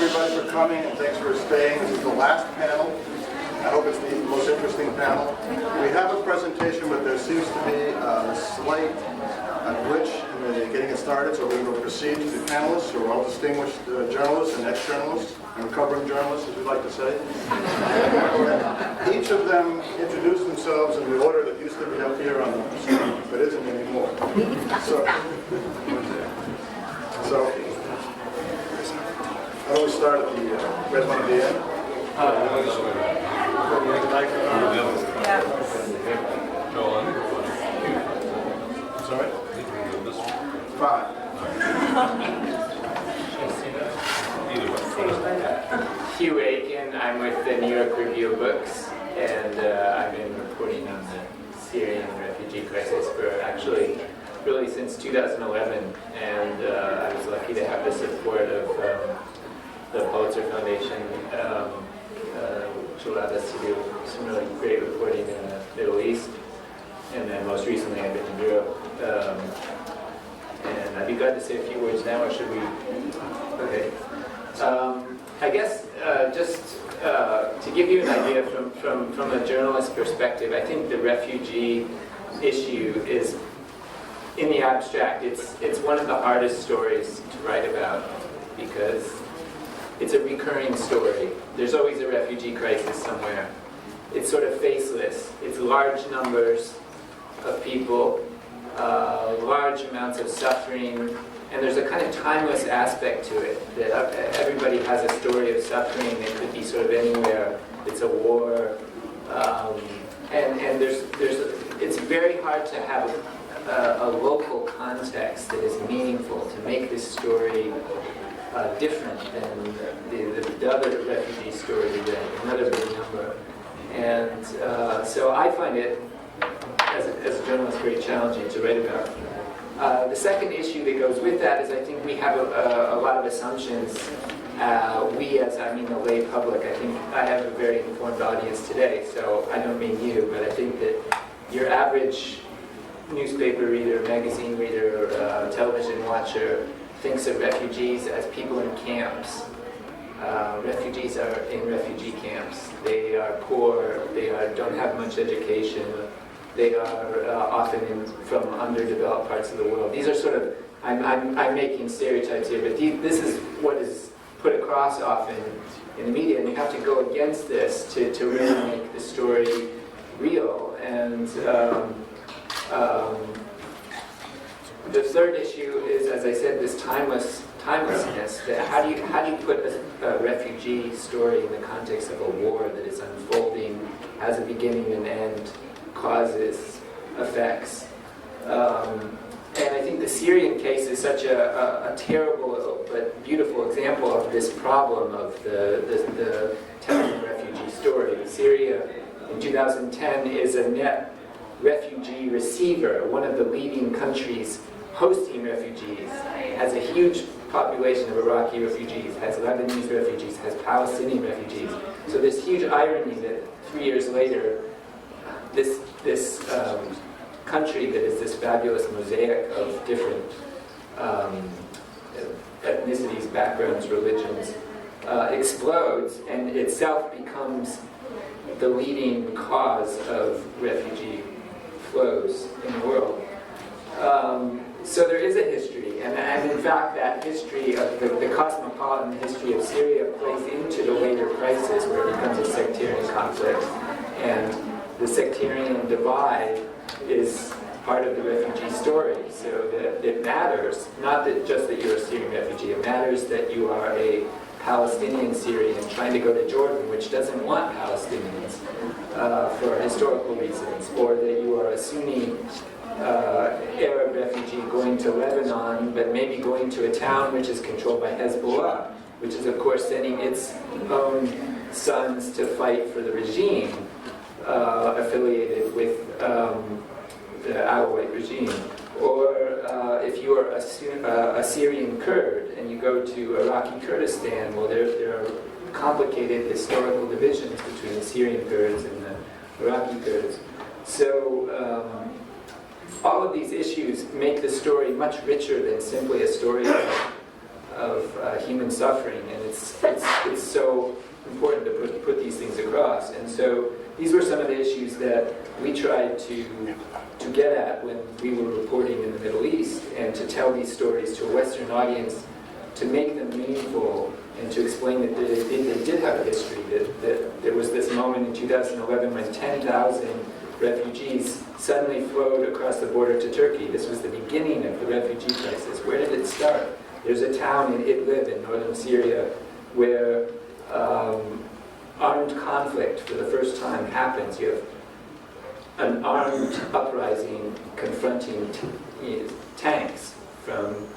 everybody for coming, and thanks for staying. This is the last panel. I hope it's the most interesting panel. We have a presentation, but there seems to be a slight glitch in getting it started, so we will proceed to the panelists, who are all distinguished journalists and ex-journalists, and recovering journalists, as we like to say. Each of them introduce themselves in the order that used to be up here on the screen, but isn't anymore. So how do we start at the red one at the end? Sorry? 5. Hugh Aiken, I'm with the New York Review of Books, and I've been reporting on the Syrian refugee crisis for actually really since 2011, and I was lucky to have the support of the POLITZER Foundation, which allowed us to do some really great reporting in the Middle East, and then most recently I've been in Europe. And I'd be glad to say a few words now, or should we? Okay. I guess just to give you an idea from a journalist perspective, I think the refugee issue is, in the abstract, it's one of the hardest stories to write about because it's a recurring story. There's always a refugee crisis somewhere. It's sort of faceless. It's large numbers of people, large amounts of suffering, and there's a kind of timeless aspect to it, that everybody has a story of suffering. It could be sort of anywhere. It's a war, and it's very hard to have a local context that is meaningful to make this story different than the other refugee story we read, another big number. And so I find it, as a journalist, very challenging to write about. The second issue that goes with that is I think we have a lot of assumptions. We, as I mean the lay public, I think I have a very informed audience today, so I don't mean you, but I think that your average newspaper reader, magazine reader, television watcher thinks of refugees as people in camps. Refugees are in refugee camps. They are poor, don't have much education, they are often from underdeveloped parts of the world. These are sort of, I'm making stereotypes here, but this is what is put across often in the media, and you have to go against this to really make the story real. And the third issue is, as I said, this timelessness. That how do you put a refugee story in the context of a war that is unfolding, has a beginning and end, causes, effects. And I think the Syrian case is such a terrible but beautiful example of this problem of the telling the refugee story. Syria in 2010 is a net refugee receiver, one of the leading countries hosting refugees, has a huge population of Iraqi refugees, has Lebanese refugees, has Palestinian refugees. So this huge irony that 3 years later, this country that is this fabulous mosaic of different ethnicities, backgrounds, religions, explodes and itself becomes the leading cause of refugee flows in the world. So there is a history, and in fact that history of the cosmopolitan history of Syria plays into the later crisis where it becomes a sectarian conflict, and the sectarian divide is part of the refugee story. So that it matters, not that just that you're a Syrian refugee, it matters that you are a Palestinian Syrian trying to go to Jordan, which doesn't want Palestinians for historical reasons, or that you are a Sunni Arab refugee going to Lebanon, but maybe going to a town which is controlled by Hezbollah, which is of course sending its own sons to fight for the regime affiliated with the Alawite regime. Or if you are a Syrian Kurd and you go to Iraqi Kurdistan, well, there are complicated historical divisions between the Syrian Kurds and the Iraqi Kurds. So all of these issues make the story much richer than simply a story of of human suffering, and it's so important to put these things across. And so these were some of the issues that we tried to get at when we were reporting in the Middle East, and to tell these stories to a Western audience, to make them meaningful, and to explain that they did have a history, that there was this moment in 2011 when 10,000 refugees suddenly flowed across the border to Turkey. This was the beginning of the refugee crisis. Where did it start? There's a town in Idlib in northern Syria where armed conflict for the first time happens. You have an armed uprising confronting tanks from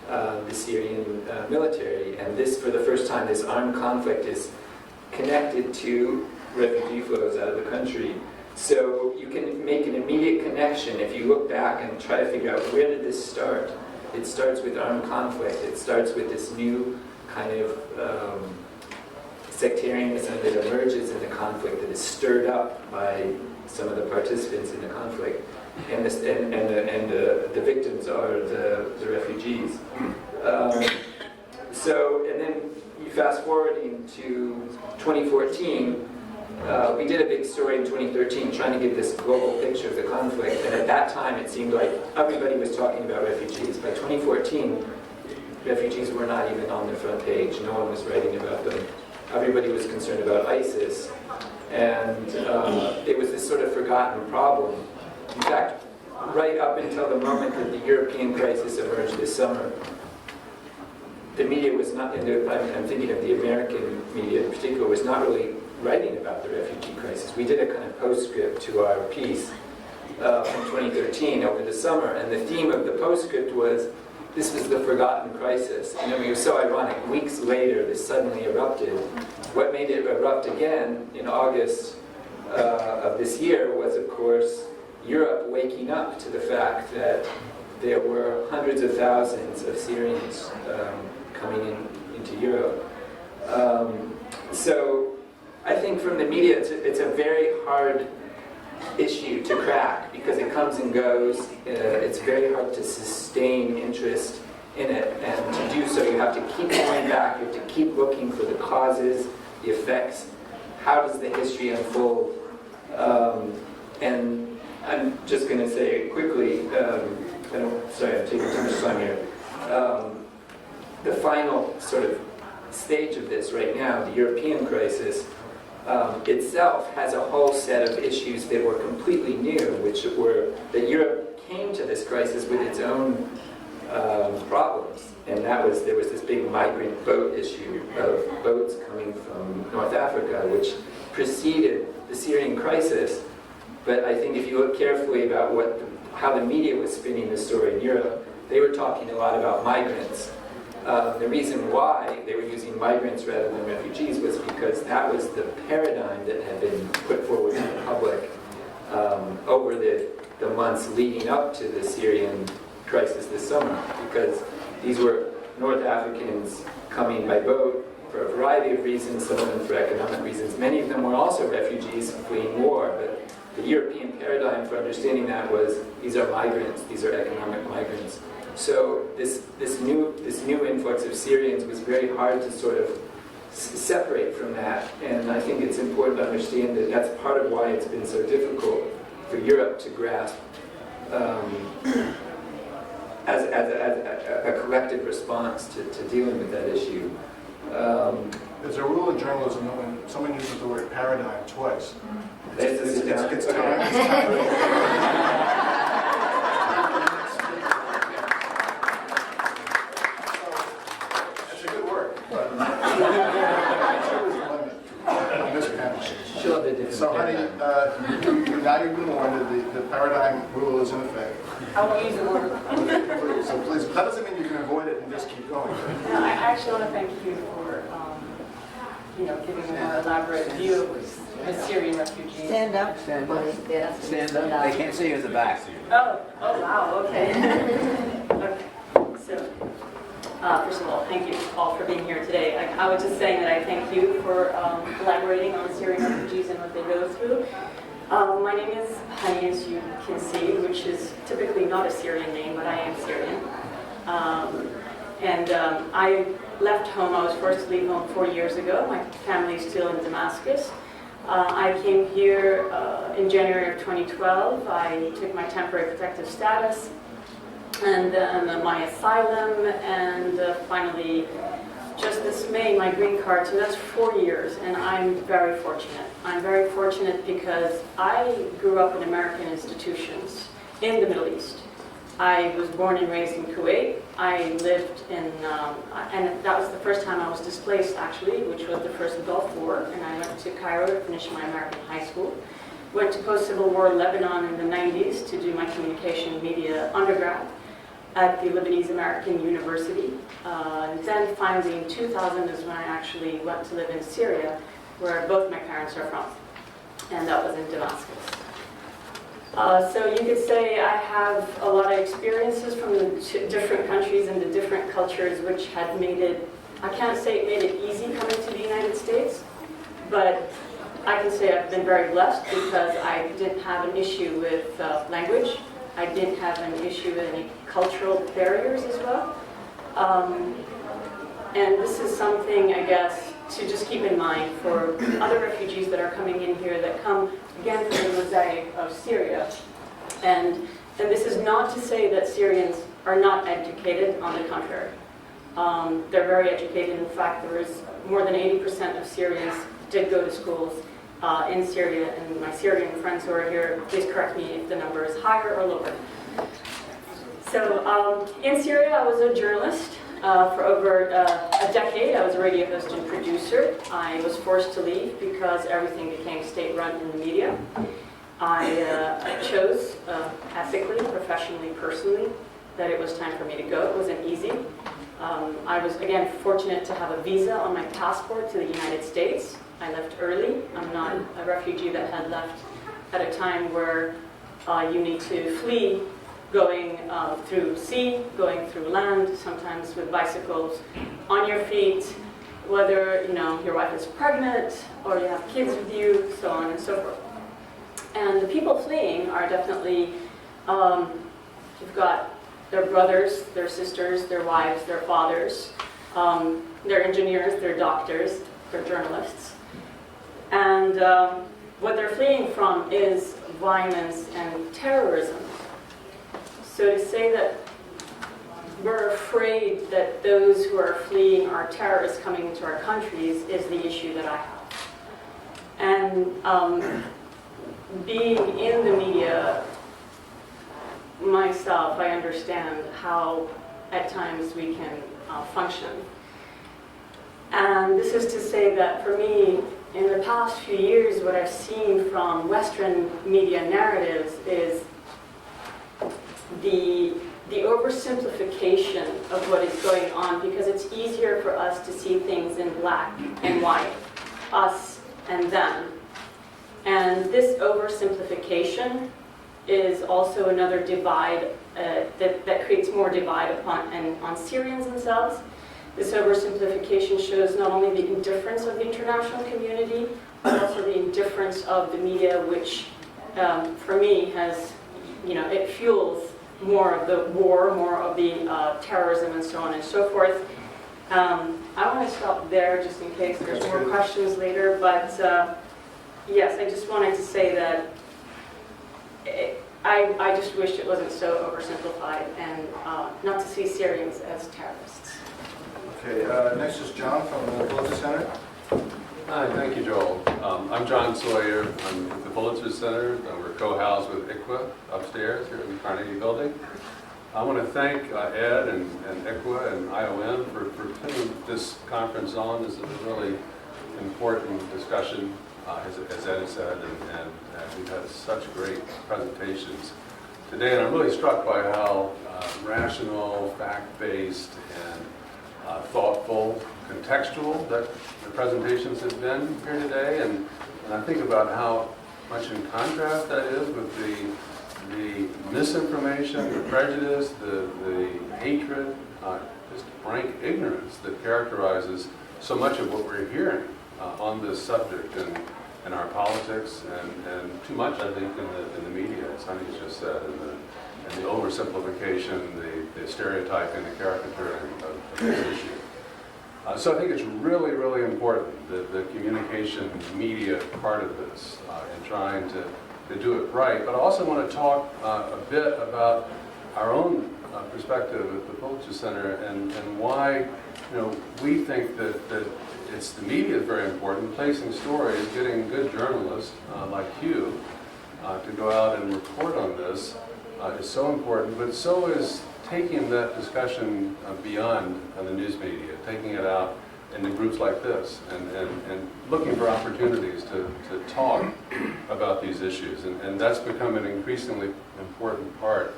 the Syrian military, and this, for the first time, this armed conflict is connected to refugee flows out of the country. So you can make an immediate connection if you look back and try to figure out, where did this start? It starts with armed conflict. It starts with this new kind of sectarianism that emerges in the conflict, that is stirred up by some of the participants in the conflict. And the victims are the refugees. And then you fast forwarding to 2014, we did a big story in 2013 trying to give this global picture of the conflict, and at that time it seemed like everybody was talking about refugees. By 2014, refugees were not even on the front page. No one was writing about them. Everybody was concerned about ISIS, and it was this sort of forgotten problem. In fact, right up until the moment that the European crisis emerged this summer, the media was not, I'm thinking of the American media in particular, was not really writing about the refugee crisis. We did a kind of postscript to our piece from 2013 over the summer, and the theme of the postscript was, this was the forgotten crisis. And I mean, it was so ironic. Weeks later, this suddenly erupted. What made it erupt again in August of this year was, of course, Europe waking up to the fact that there were hundreds of thousands of Syrians coming into Europe. So I think from the media, it's a very hard issue to crack, because it comes and goes. It's very hard to sustain interest in it, and to do so you have to keep going back, you have to keep looking for the causes, the effects, how does the history unfold. And I'm just going to say quickly, sorry, I'm taking too much time here. The final sort of stage of this right now, the European crisis, itself has a whole set of issues that were completely new, which were that Europe came to this crisis with its own problems. And that was, there was this big migrant boat issue of boats coming from North Africa, which preceded the Syrian crisis. But I think if you look carefully about how the media was spinning the story in Europe, they were talking a lot about migrants. The reason why they were using migrants rather than refugees was because that was the paradigm that had been put forward to the public over the months leading up to the Syrian crisis this summer, because these were North Africans coming by boat for a variety of reasons, some of them for economic reasons. Many of them were also refugees fleeing war, but the European paradigm for understanding that was, these are migrants, these are economic migrants. So this new influx of Syrians was very hard to sort of separate from that, and I think it's important to understand that that's part of why it's been so difficult for Europe to grasp as a collective response to dealing with that issue. There's a rule in journalism that when someone uses the word paradigm twice, it's time. So, honey, now you've been warned, the paradigm rule is in effect. I won't use the word. So please, that doesn't mean you can avoid it and just keep going. No, I actually want to thank you for, giving a more elaborate view of the Syrian refugees. Stand up. Stand up. Stand up. They can't see you in the back. Oh wow, okay. Okay. So, first of all, thank you all for being here today. I was just saying that I thank you for elaborating on the Syrian refugees and what they go through. My name is Hani, as you can see, which is typically not a Syrian name, but I am Syrian. And I left home. I was forced to leave home 4 years ago. My family is still in Damascus. I came here in January of 2012. I took my temporary protective status and then my asylum, and finally just this May my green card. So that's 4 years, and I'm very fortunate. I'm very fortunate because I grew up in American institutions in the Middle East. I was born and raised in Kuwait. I lived in, and that was the first time I was displaced actually, which was the first Gulf War, and I went to Cairo to finish my American high school. Went to post-Civil War Lebanon in the 90s to do my communication media undergrad at the Lebanese American University. Then finally in 2000 is when I actually went to live in Syria, where both my parents are from, and that was in Damascus. So you could say I have a lot of experiences from the different countries and the different cultures, which had made it, I can't say it made it easy coming to the United States, but I can say I've been very blessed because I didn't have an issue with language. I didn't have an issue with any cultural barriers as well. And this is something, I guess, to just keep in mind for other refugees that are coming in here that come, again, from the mosaic of Syria. And this is not to say that Syrians are not educated, on the contrary. They're very educated. In fact, there is more than 80% of Syrians did go to schools in Syria, and my Syrian friends who are here, please correct me if the number is higher or lower. So in Syria, I was a journalist for over a decade. I was a radio host and producer. I was forced to leave because everything became state-run in the media. I chose ethically, professionally, personally, that it was time for me to go. It wasn't easy. I was, again, fortunate to have a visa on my passport to the United States. I left early. I'm not a refugee that had left at a time where you need to flee, going through sea, going through land, sometimes with bicycles on your feet, whether your wife is pregnant or you have kids with you, so on and so forth. And the people fleeing are definitely, you've got their brothers, their sisters, their wives, their fathers, their engineers, their doctors, their journalists. And what they're fleeing from is violence and terrorism. So to say that we're afraid that those who are fleeing are terrorists coming into our countries is the issue that I have. And being in the media myself, I understand how at times we can function. And this is to say that for me, in the past few years, what I've seen from Western media narratives is the oversimplification of what is going on, because it's easier for us to see things in black and white, us and them. And this oversimplification is also another divide that creates more divide on Syrians themselves. This oversimplification shows not only the indifference of the international community, but also the indifference of the media, which for me has, it fuels more of the war, more of the terrorism and so on and so forth. I want to stop there just in case there's more questions later, but yes, I just wanted to say that I just wish it wasn't so oversimplified and not to see Syrians as terrorists. Okay, next is John from the Pulitzer Center. Hi, thank you, Joel. I'm John Sawyer. I'm at the Pulitzer Center. We're co-housed with ICWA upstairs here in the Carnegie Building. I want to thank Ed and ICWA and IOM for putting this conference on. This is a really important discussion, as Ed said, and we've had such great presentations today. And I'm really struck by how rational, fact-based, and thoughtful, contextual that the presentations have been here today, and I think about how much in contrast that is with the misinformation, the prejudice, the hatred, just rank ignorance that characterizes so much of what we're hearing on this subject in our politics, and too much, I think, in the media, as Honey's just said, and the oversimplification, the stereotyping, the caricaturing of this issue. So I think it's really, really important, the communication media part of this, and trying to do it right. But I also want to talk a bit about our own perspective at the POLITZER Center and why we think that it's the media is very important, placing stories, getting good journalists like you to go out and report on this is so important, but so is taking that discussion beyond the news media, taking it out into groups like this, and looking for opportunities to talk about these issues. And that's become an increasingly important part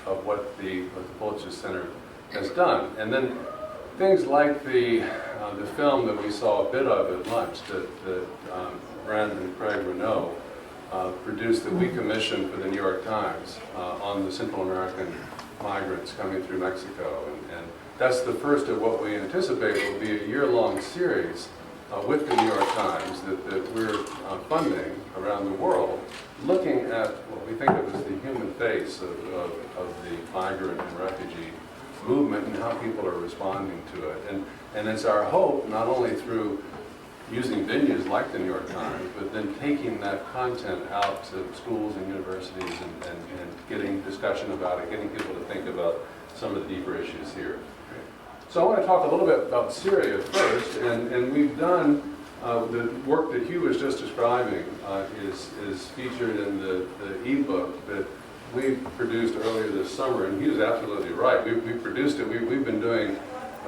of what the POLITZER Center has done. And then things like the film that we saw a bit of at lunch that Brandon and Craig Renault produced, that we commissioned for the New York Times on the Central American migrants coming through Mexico. And that's the first of what we anticipate will be a year-long series with the New York Times that we're funding around the world, looking at what we think of as the human face of the migrant and refugee movement and how people are responding to it. And it's our hope, not only through using venues like the New York Times, but then taking that content out to schools and universities and getting discussion about it, getting people to think about some of the deeper issues here. So I want to talk a little bit about Syria first, and we've done the work that Hugh was just describing is featured in the ebook that we produced earlier this summer, and Hugh's absolutely right. We produced it. We've been doing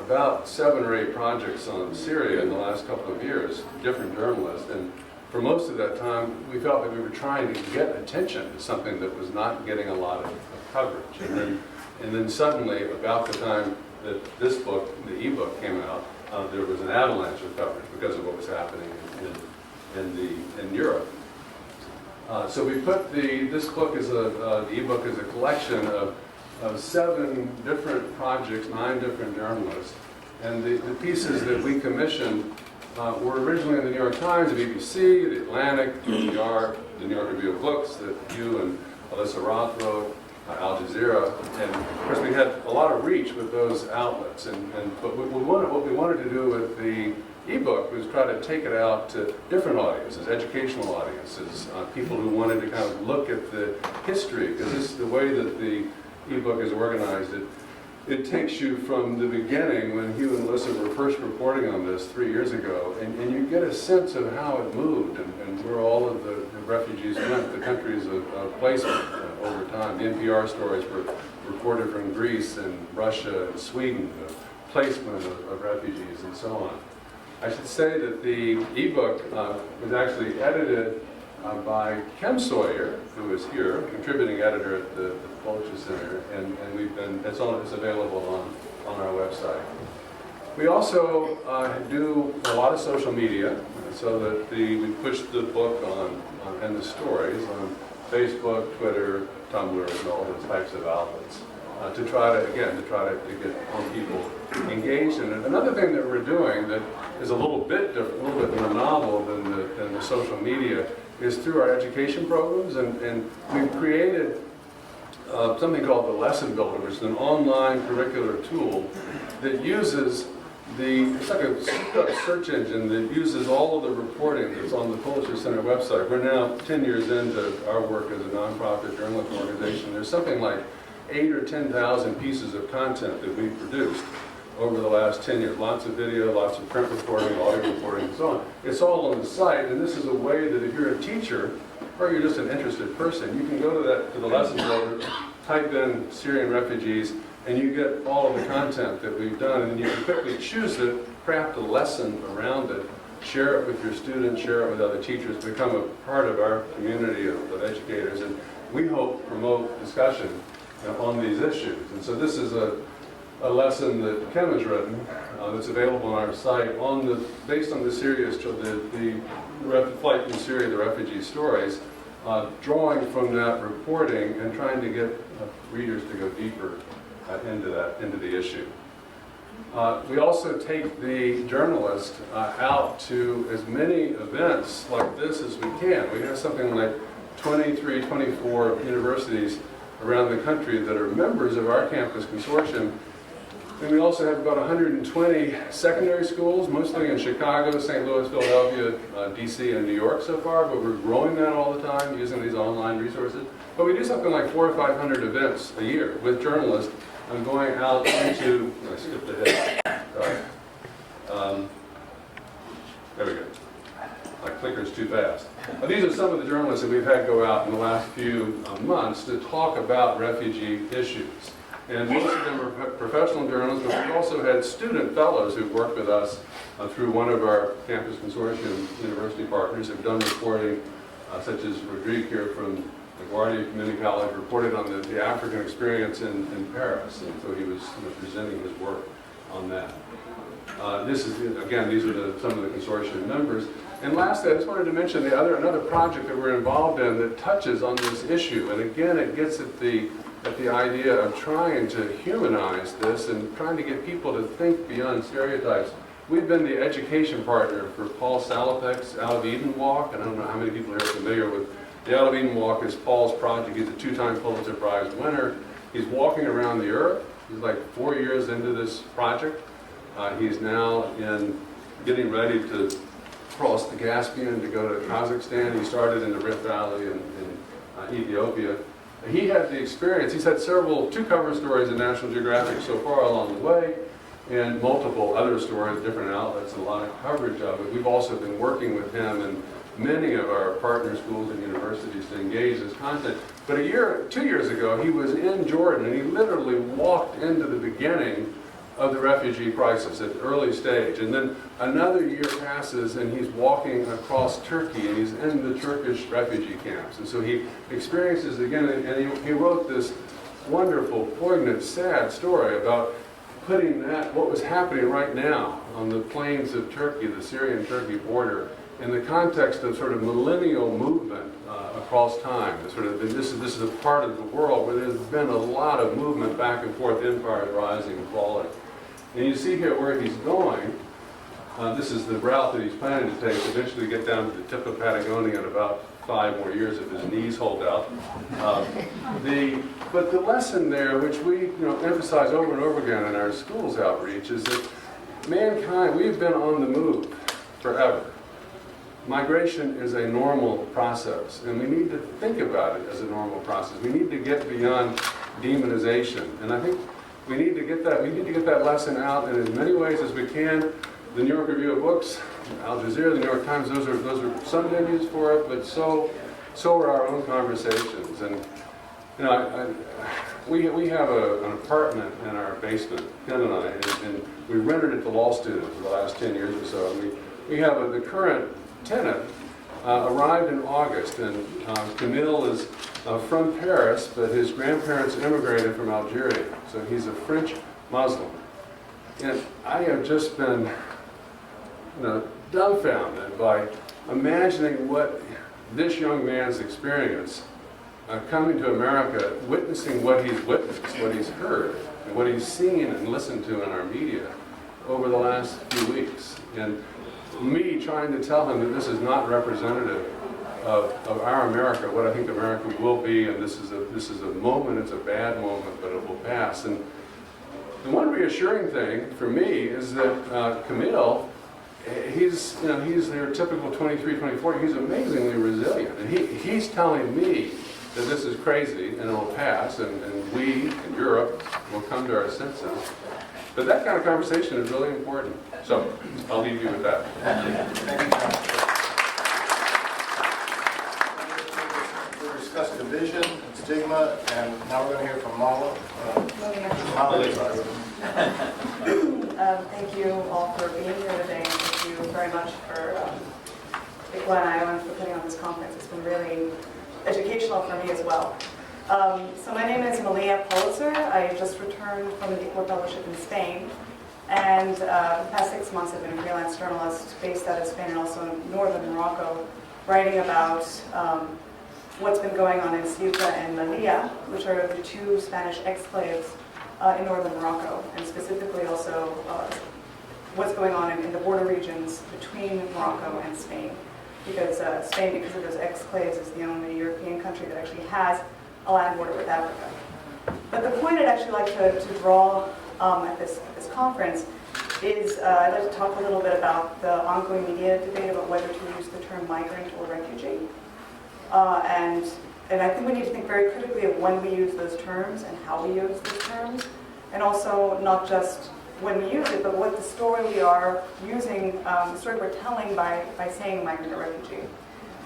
about 7 or 8 projects on Syria in the last couple of years, different journalists, and for most of that time we felt that we were trying to get attention to something that was not getting a lot of coverage. And then suddenly, about the time that this book, the ebook, came out, there was an avalanche of coverage because of what was happening in Europe. So we put this book the ebook is a collection of 7 different projects, 9 different journalists, and the pieces that we commissioned were originally in the New York Times, the BBC, the Atlantic, NPR, the New York Review of Books that you and Alyssa Roth wrote, Al Jazeera, and of course we had a lot of reach with those outlets. But what we wanted to do with the ebook was try to take it out to different audiences, educational audiences, people who wanted to kind of look at the history, because this is the way that the ebook is organized. It takes you from the beginning when Hugh and Alyssa were first reporting on this 3 years ago, and you get a sense of how it moved and where all of the refugees went, the countries of placement over time. The NPR stories were reported from Greece and Russia and Sweden, the placement of refugees and so on. I should say that the ebook was actually edited by Kem Sawyer, who is here, contributing editor at the POLITZER Center, and it's available on our website. We also do a lot of social media, so that we push the book and the stories on Facebook, Twitter, Tumblr, and all those types of outlets to try to get more people engaged in it. Another thing that we're doing that is a little bit different, a little bit more novel than the social media, is through our education programs, and we've created something called the Lesson Builder, which is an online curricular tool that uses it's like a search engine that uses all of the reporting that's on the POLITZER Center website. We're now 10 years into our work as a nonprofit journalism organization. There's something like 8,000 or 10,000 pieces of content that we've produced over the last 10 years. Lots of video, lots of print reporting, audio reporting, and so on. It's all on the site, and this is a way that if you're a teacher or you're just an interested person, you can go to the Lesson Builder, type in Syrian refugees, and you get all of the content that we've done, and you can quickly choose it, craft a lesson around it, share it with your students, share it with other teachers, become a part of our community of educators, and we hope promote discussion on these issues. And so this is a lesson that Kem has written that's available on our site based on the Syria, the flight from Syria, the refugee stories, drawing from that reporting and trying to get readers to go deeper into the issue. We also take the journalist out to as many events like this as we can. We have something like 23, 24 universities around the country that are members of our campus consortium. And we also have about 120 secondary schools, mostly in Chicago, St. Louis, Philadelphia, DC, and New York so far, but we're growing that all the time using these online resources. But we do something like 400 or 500 events a year with journalists and going out into, I skipped ahead, sorry. There we go. My clicker's too fast. These are some of the journalists that we've had go out in the last few months to talk about refugee issues. And most of them are professional journalists, but we've also had student fellows who've worked with us through one of our campus consortium university partners who've done reporting, such as Rodrigue here from LaGuardia Community College reported on the African experience in Paris, and so he was presenting his work on that. This is, again, these are some of the consortium members. And lastly, I just wanted to mention another project that we're involved in that touches on this issue. And again, it gets at the idea of trying to humanize this and trying to get people to think beyond stereotypes. We've been the education partner for Paul Salopek's Out of Eden Walk, and I don't know how many people here are familiar with the Out of Eden Walk is Paul's project. He's a 2-time Pulitzer Prize winner. He's walking around the earth. He's like 4 years into this project. He's now getting ready to cross the Caspian to go to Kazakhstan. He started in the Rift Valley in Ethiopia. He had the experience. He's had 2 cover stories in National Geographic so far along the way, and multiple other stories, different outlets, and a lot of coverage of it. We've also been working with him and many of our partner schools and universities to engage his content. But 2 years ago, he was in Jordan, and he literally walked into the beginning of the refugee crisis at the early stage. And then another year passes and he's walking across Turkey and he's in the Turkish refugee camps. And so he experiences again, and he wrote this wonderful, poignant, sad story about putting what was happening right now on the plains of Turkey, the Syrian-Turkey border, in the context of sort of millennial movement across time. This is a part of the world where there's been a lot of movement back and forth, empires rising and falling. And you see here where he's going. This is the route that he's planning to take, eventually get down to the tip of Patagonia in about 5 more years if his knees hold out. But the lesson there, which we emphasize over and over again in our schools outreach, is that mankind, we've been on the move forever. Migration is a normal process, and we need to think about it as a normal process. We need to get beyond demonization, and I think we need to get that lesson out in as many ways as we can. The New York Review of Books, Al Jazeera, the New York Times, those are some venues for it, but so are our own conversations. And we have an apartment in our basement, Ken and I, and we rented it to law students for the last 10 years or so. And we have the current tenant arrived in August, and Camille is from Paris, but his grandparents immigrated from Algeria, so he's a French Muslim. And I have just been dumbfounded by imagining what this young man's experience coming to America, witnessing what he's witnessed, what he's heard, and what he's seen and listened to in our media over the last few weeks. And me trying to tell him that this is not representative of our America, what I think America will be, and this is a moment, it's a bad moment, but it will pass. And the one reassuring thing for me is that Camille, he's their typical 23, 24, he's amazingly resilient. And he's telling me that this is crazy and it will pass, and we in Europe will come to our senses. But that kind of conversation is really important. So I'll leave you with that. We discussed division and stigma, and now we're going to hear from MALIA. Thank you all for being here today, and thank you very much for ICWA and IOM for putting on this conference. It's been really educational for me as well. So my name is MALIA POLITZER. I just returned from the ICWA Fellowship in Spain, and the past 6 months I've been a freelance journalist based out of Spain and also in northern Morocco, writing about what's been going on in Ceuta and Melilla, which are the 2 Spanish exclaves in northern Morocco, and specifically also what's going on in the border regions between Morocco and Spain. Because Spain, because of those exclaves, is the only European country that actually has a land border with Africa. But the point I'd actually like to draw at this conference is I'd like to talk a little bit about the ongoing media debate about whether to use the term migrant or refugee. And I think we need to think very critically of when we use those terms and how we use those terms, and also not just when we use it, but what the story we are using, the story we're telling by saying migrant or refugee.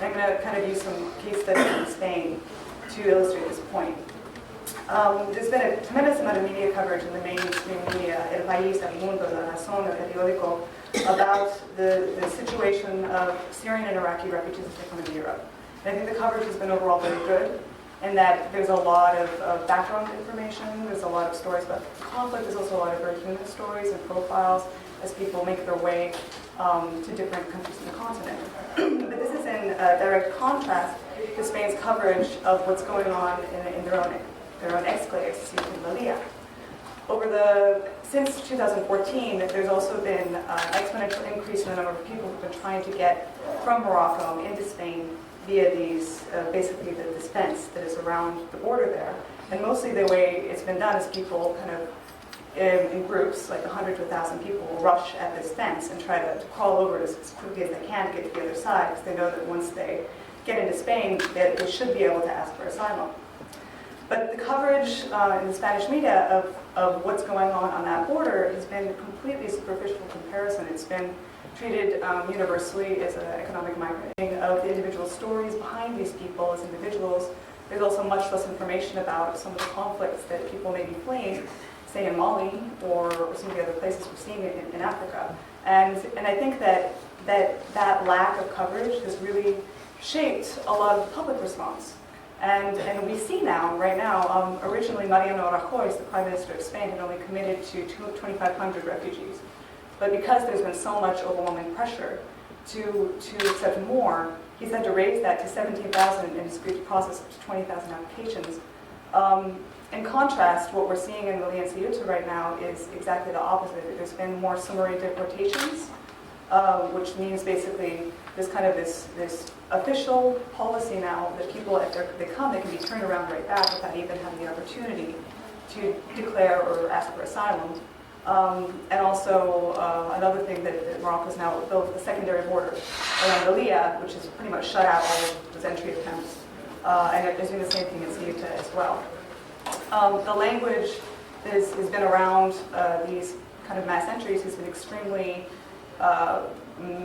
And I'm going to kind of use some case studies from Spain to illustrate this point. There's been a tremendous amount of media coverage in the mainstream media, El País, El Mundo, La Razón, El Periódico, about the situation of Syrian and Iraqi refugees as they come into Europe. And I think the coverage has been overall very good, in that there's a lot of background information, there's a lot of stories about conflict, there's also a lot of very human stories and profiles as people make their way to different countries in the continent. But this is in direct contrast to Spain's coverage of what's going on in their own exclaves, in MALIA. Since 2014, there's also been an exponential increase in the number of people who've been trying to get from Morocco into Spain via these, basically this fence that is around the border there. And mostly the way it's been done is people kind of, in groups, like 100 to 1,000 people, will rush at this fence and try to crawl over it as quickly as they can to get to the other side, because they know that once they get into Spain, they should be able to ask for asylum. But the coverage in the Spanish media of what's going on that border has been a completely superficial comparison. It's been treated universally as an economic migrating of the individual stories behind these people as individuals. There's also much less information about some of the conflicts that people may be fleeing, say in Mali or some of the other places we're seeing in Africa. And I think that lack of coverage has really shaped a lot of the public response. And we see now, right now, originally Mariano Rajoy, the Prime Minister of Spain, had only committed to 2,500 refugees. But because there's been so much overwhelming pressure to accept more, he's had to raise that to 17,000 and has agreed to process up to 20,000 applications. In contrast, what we're seeing in MALIA and Ceuta right now is exactly the opposite. There's been more summary deportations, which means basically there's kind of this official policy now that people, if they come, they can be turned around right back without even having the opportunity to declare or ask for asylum. And also another thing that Morocco's now built a secondary border around MALIA, which has pretty much shut out all of those entry attempts. And they're doing the same thing in Ceuta as well. The language has been around these kind of mass entries has been extremely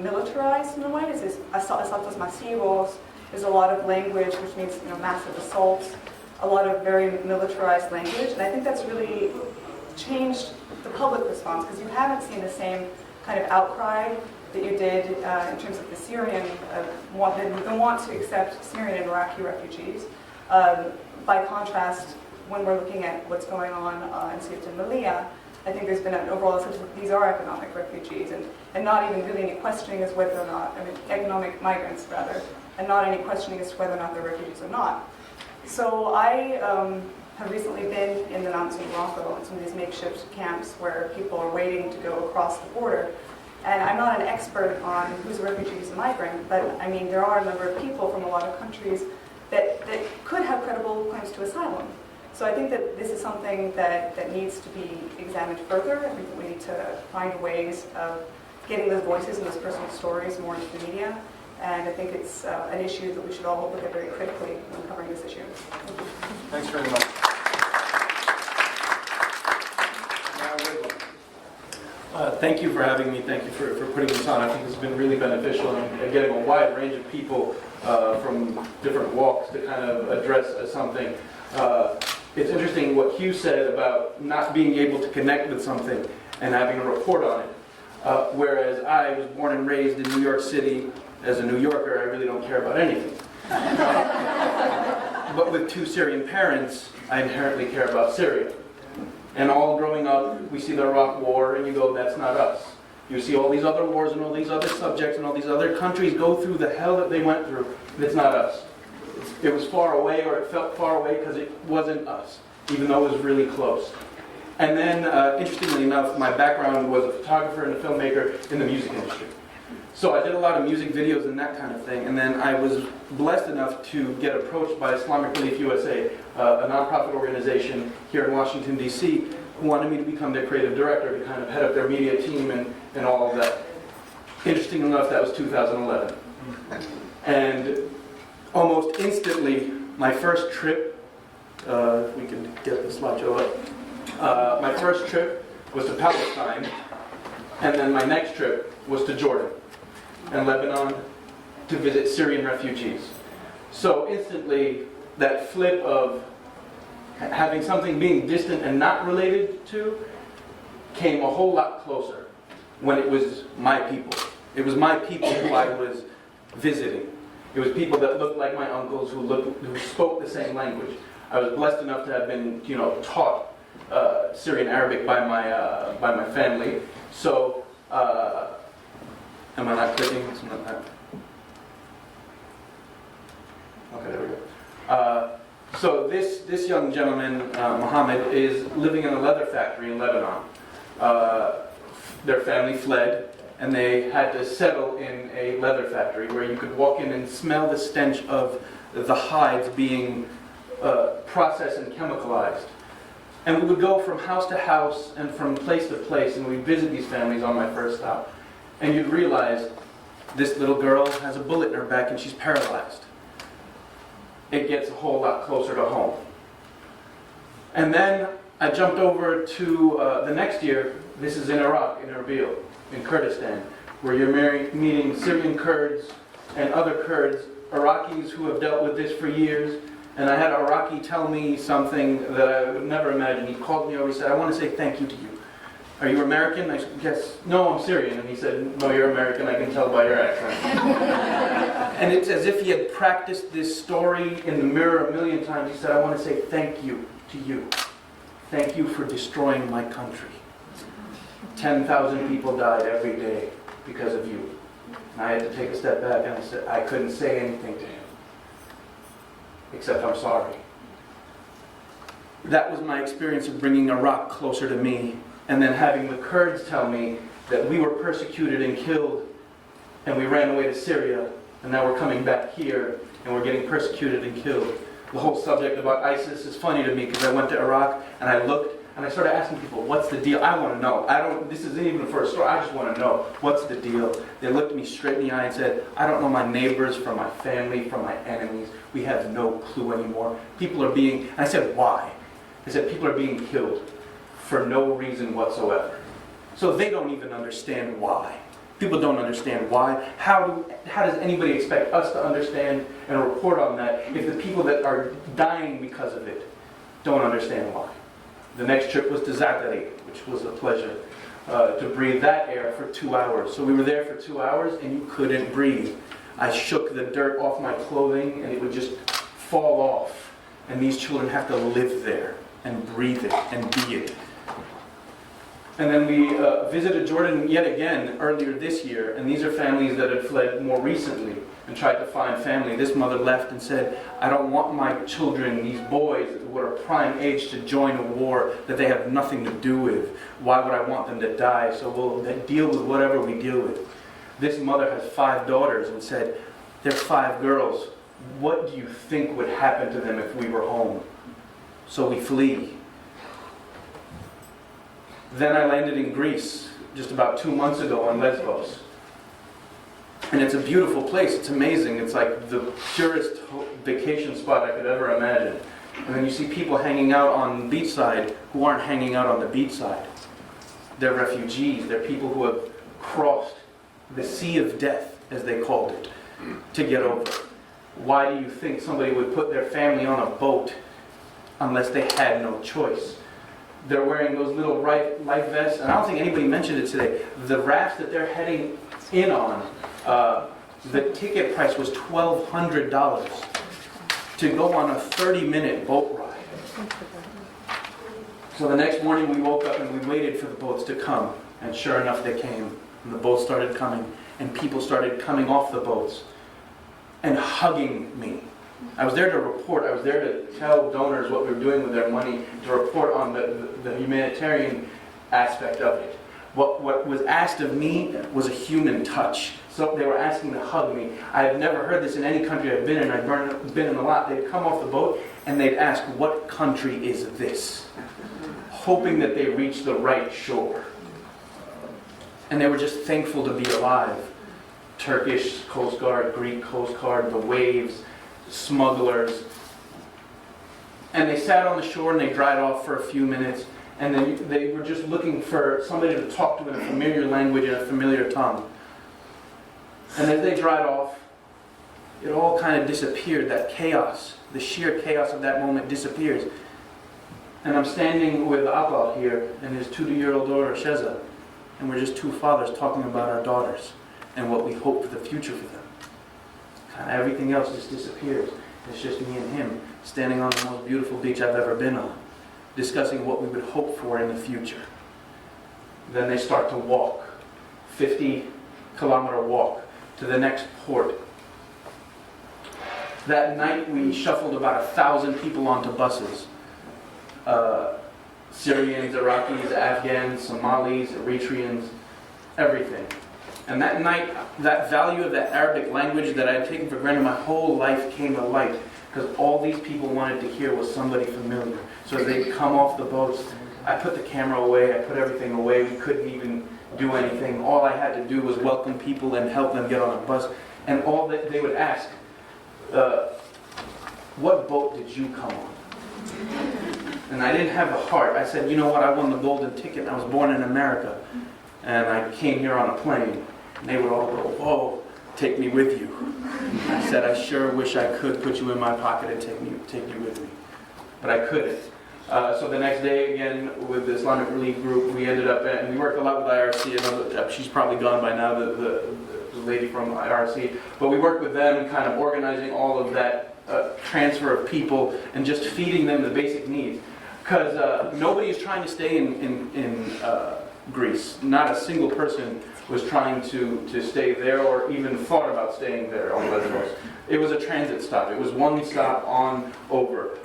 militarized in a way. There's asaltos masivos. There's a lot of language, which means massive assaults. A lot of very militarized language, and I think that's really changed the public response, because you haven't seen the same kind of outcry that you did in terms of the Syrian the want to accept Syrian and Iraqi refugees. By contrast, when we're looking at what's going on in Ceuta and Melilla, I think there's been an overall sense that these are economic refugees, and not even really any questioning as whether or not, economic migrants rather, and not any questioning as to whether or not they're refugees or not. So I have recently been in the mountains of Morocco in some of these makeshift camps where people are waiting to go across the border. And I'm not an expert on who's a refugee, who's a migrant, but there are a number of people from a lot of countries that could have credible claims to asylum. So I think that this is something that needs to be examined further. I think that we need to find ways of getting those voices and those personal stories more into the media. And I think it's an issue that we should all look at very critically when covering this issue. Thanks very much. Thank you for having me. Thank you for putting this on. I think it's been really beneficial and getting a wide range of people from different walks to kind of address something. It's interesting what Hugh said about not being able to connect with something and having a report on it. Whereas I was born and raised in New York City. As a New Yorker, I really don't care about anything. But with two Syrian parents, I inherently care about Syria. And all growing up, we see the Iraq War, and you go, that's not us. You see all these other wars and all these other subjects and all these other countries go through the hell that they went through, and it's not us. It was far away, or it felt far away because it wasn't us, even though it was really close. And then, interestingly enough, my background was a photographer and a filmmaker in the music industry. So I did a lot of music videos and that kind of thing, and then I was blessed enough to get approached by Islamic Relief USA a nonprofit organization here in Washington, D.C., who wanted me to become their creative director, to kind of head up their media team and all of that. Interesting enough, that was 2011. And almost instantly, my first trip, if we can get the slideshow up, my first trip was to Palestine, and then my next trip was to Jordan and Lebanon to visit Syrian refugees. So instantly, that flip of having something being distant and not related to came a whole lot closer when it was my people. It was my people who I was visiting. It was people that looked like my uncles who spoke the same language. I was blessed enough to have been, taught Syrian Arabic by my family. So, am I not clicking? It's not that. Okay, there we go. So this young gentleman, Mohammed, is living in a leather factory in Lebanon. Their family fled, and they had to settle in a leather factory where you could walk in and smell the stench of the hides being processed and chemicalized. And we would go from house to house and from place to place, and we'd visit these families on my first stop. And you'd realize this little girl has a bullet in her back and she's paralyzed. It gets a whole lot closer to home. And then I jumped over to the next year. This is in Iraq, in Erbil, in Kurdistan, where you're meeting Syrian Kurds and other Kurds, Iraqis who have dealt with this for years. And I had an Iraqi tell me something that I would never imagine. He called me over, he said, "I want to say thank you to you. Are you American?" I said, "Yes." "No, I'm Syrian." And he said, "No, you're American, I can tell by your accent." And it's as if he had practiced this story in the mirror a million times. He said, "I want to say thank you to you. Thank you for destroying my country. 10,000 people died every day because of you." And I had to take a step back and I said, I couldn't say anything to him, except I'm sorry. That was my experience of bringing Iraq closer to me, and then having the Kurds tell me that we were persecuted and killed, and we ran away to Syria, and now we're coming back here, and we're getting persecuted and killed. The whole subject about ISIS is funny to me, because I went to Iraq, and I looked, and I started asking people, what's the deal? I want to know. This isn't even the first story. I just want to know, what's the deal? They looked me straight in the eye and said, "I don't know my neighbors from my family, from my enemies. We have no clue anymore. People are being," and I said, "Why?" They said, "People are being killed for no reason whatsoever." So they don't even understand why. People don't understand why. How does anybody expect us to understand and report on that if the people that are dying because of it don't understand why? The next trip was to Zaatari, which was a pleasure to breathe that air for 2 hours. So we were there for 2 hours and you couldn't breathe. I shook the dirt off my clothing and it would just fall off. And these children have to live there and breathe it and be it. And then we visited Jordan yet again earlier this year, and these are families that had fled more recently and tried to find family. This mother left and said, "I don't want my children, these boys who are prime age, to join a war that they have nothing to do with. Why would I want them to die? So we'll deal with whatever we deal with." This mother has 5 daughters and said, "They're 5 girls. What do you think would happen to them if we were home?" So we flee. Then I landed in Greece just about 2 months ago on Lesbos. And it's a beautiful place. It's amazing. It's like the purest vacation spot I could ever imagine. And then you see people hanging out on the beachside who aren't hanging out on the beachside. They're refugees. They're people who have crossed the sea of death, as they called it, to get over. Why do you think somebody would put their family on a boat unless they had no choice? They're wearing those little life vests, and I don't think anybody mentioned it today. The rafts that they're heading in on, the ticket price was $1,200 to go on a 30-minute boat ride. So the next morning we woke up and we waited for the boats to come, and sure enough they came. And the boats started coming, and people started coming off the boats and hugging me. I was there to report. I was there to tell donors what we were doing with their money, to report on the humanitarian aspect of it. What was asked of me was a human touch. So they were asking to hug me. I have never heard this in any country I've been in. I've been in a lot. They'd come off the boat and they'd ask, what country is this? Hoping that they reach the right shore. And they were just thankful to be alive. Turkish Coast Guard, Greek Coast Guard, the waves, smugglers. And they sat on the shore and they dried off for a few minutes, and then they were just looking for somebody to talk to in a familiar language and a familiar tongue. And as they dried off, it all kind of disappeared. That chaos, the sheer chaos of that moment disappears. And I'm standing with Abba here and his 2-year-old daughter, Sheza, and we're just two fathers talking about our daughters and what we hope for the future for them. Kind of everything else just disappears. It's just me and him standing on the most beautiful beach I've ever been on, discussing what we would hope for in the future. Then they start to walk, 50-kilometer walk to the next port. That night we shuffled about 1,000 people onto buses. Syrians, Iraqis, Afghans, Somalis, Eritreans, everything. And that night, that value of that Arabic language that I had taken for granted my whole life came to light, because all these people wanted to hear was somebody familiar. So as they'd come off the boats, I put the camera away, I put everything away, we couldn't even do anything. All I had to do was welcome people and help them get on a bus. And all that they would ask, what boat did you come on? And I didn't have the heart. I said, you know what, I won the golden ticket. I was born in America. And I came here on a plane. And they would all go, whoa, take me with you. I said, I sure wish I could put you in my pocket and take you with me. But I couldn't. So the next day, again, with the Islamic Relief Group, we ended up, and we worked a lot with IRC. She's probably gone by now, the lady from IRC. But we worked with them, kind of organizing all of that transfer of people and just feeding them the basic needs. Because nobody is trying to stay in Greece. Not a single person was trying to stay there or even thought about staying there on Lesbos. It was a transit stop. It was one stop on over.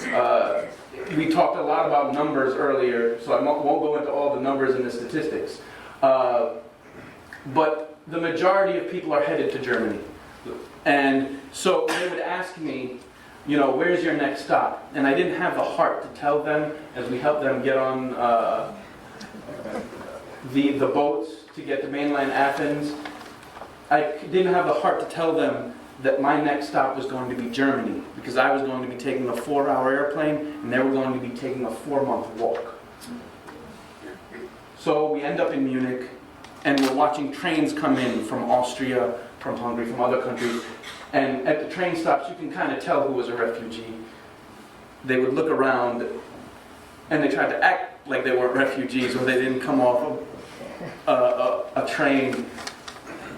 We talked a lot about numbers earlier, so I won't go into all the numbers and the statistics. But the majority of people are headed to Germany. And so they would ask me, you know, where's your next stop? And I didn't have the heart to tell them as we helped them get on the boats to get to mainland Athens. I didn't have the heart to tell them that my next stop was going to be Germany, because I was going to be taking a 4-hour airplane and they were going to be taking a 4-month walk. So we end up in Munich and we're watching trains come in from Austria, from Hungary, from other countries. And at the train stops, you can kind of tell who was a refugee. They would look around and they tried to act like they weren't refugees or they didn't come off of a train.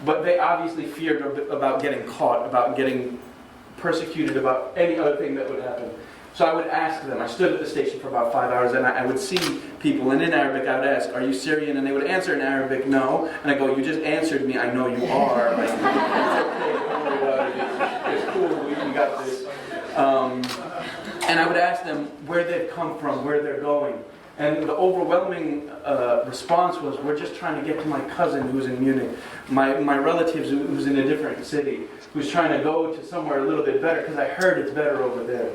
But they obviously feared about getting caught, about getting persecuted, about any other thing that would happen. So I would ask them. I stood at the station for about 5 hours and I would see people, and in Arabic I would ask, are you Syrian? And they would answer in Arabic, no. And I go, you just answered me, I know you are. Like, it's okay, don't worry about it. It's cool, we got this. And I would ask them where they've come from, where they're going. And the overwhelming response was, we're just trying to get to my cousin who's in Munich, my relatives who's in a different city, who's trying to go to somewhere a little bit better, because I heard it's better over there.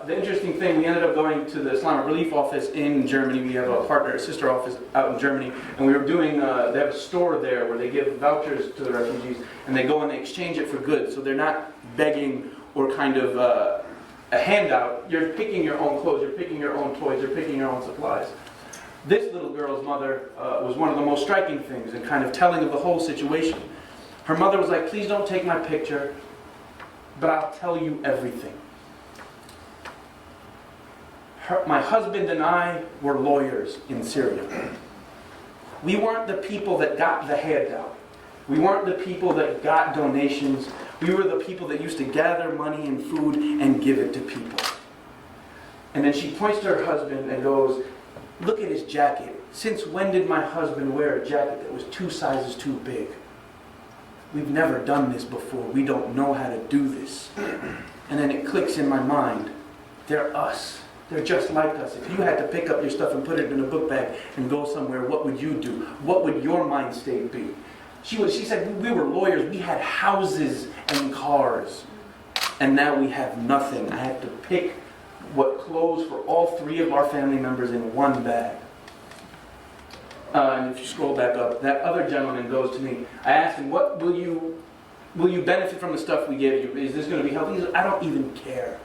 The interesting thing, we ended up going to the Islamic Relief Office in Germany. We have a sister office out in Germany, and we were doing, they have a store there where they give vouchers to the refugees, and they go and they exchange it for goods. So they're not begging or kind of a handout. You're picking your own clothes, you're picking your own toys, you're picking your own supplies. This little girl's mother was one of the most striking things and kind of telling of the whole situation. Her mother was like, please don't take my picture, but I'll tell you everything. My husband and I were lawyers in Syria. We weren't the people that got the handout. We weren't the people that got donations. We were the people that used to gather money and food and give it to people. And then she points to her husband and goes, look at his jacket. Since when did my husband wear a jacket that was 2 sizes too big? We've never done this before. We don't know how to do this. And then it clicks in my mind. They're us. They're just like us. If you had to pick up your stuff and put it in a book bag and go somewhere, what would you do? What would your mind state be? She said, we were lawyers. We had houses and cars. And now we have nothing. I had to pick what clothes for all 3 of our family members in one bag. And if you scroll back up, that other gentleman goes to me. I asked him, what will you benefit from the stuff we gave you? Is this going to be healthy? He said, I don't even care.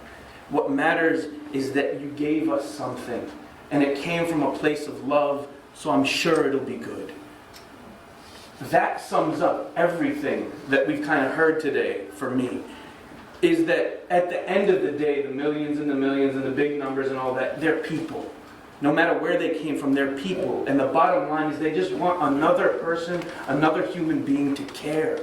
What matters is that you gave us something. And it came from a place of love, so I'm sure it'll be good. That sums up everything that we've kind of heard today for me. Is that at the end of the day, the millions and the big numbers and all that, they're people. No matter where they came from, they're people. And the bottom line is they just want another person, another human being to care.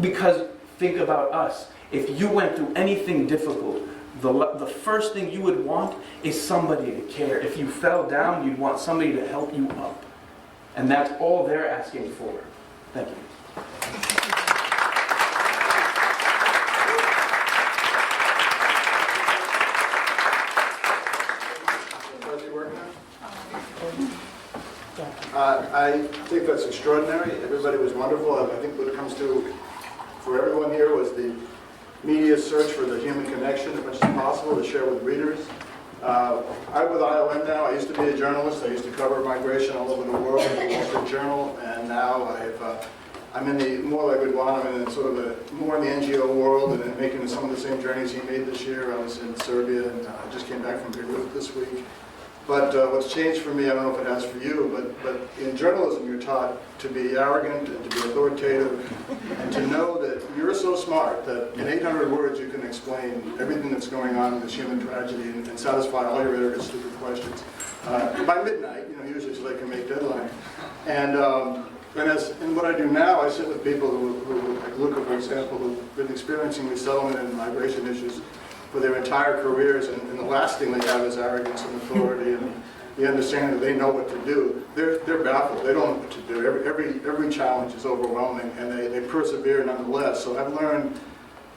Because think about us. If you went through anything difficult, the first thing you would want is somebody to care. If you fell down, you'd want somebody to help you up. And that's all they're asking for. Thank you. I think that's extraordinary. Everybody was wonderful. I think what it comes to for everyone here was the media's search for the human connection as much as possible to share with readers. I'm with IOM now. I used to be a journalist. I used to cover migration all over the world at the Wall Street Journal, and now I'm in the more like FRIDWAN. I'm in sort of more in the NGO world and in making some of the same journeys he made this year. I was in Serbia, and I just came back from Beirut this week. But what's changed for me, I don't know if it has for you, but in journalism you're taught to be arrogant and to be authoritative and to know that you're so smart that in 800 words you can explain everything that's going on in this human tragedy and satisfy all your arrogant, stupid questions. By midnight, usually so they can make deadline. And what I do now, I sit with people who like Luca, for example, who've been experiencing resettlement and migration issues for their entire careers, and the last thing they have is arrogance and authority and the understanding that they know what to do. They're baffled. They don't know what to do. Every challenge is overwhelming, and they persevere nonetheless. So I've learned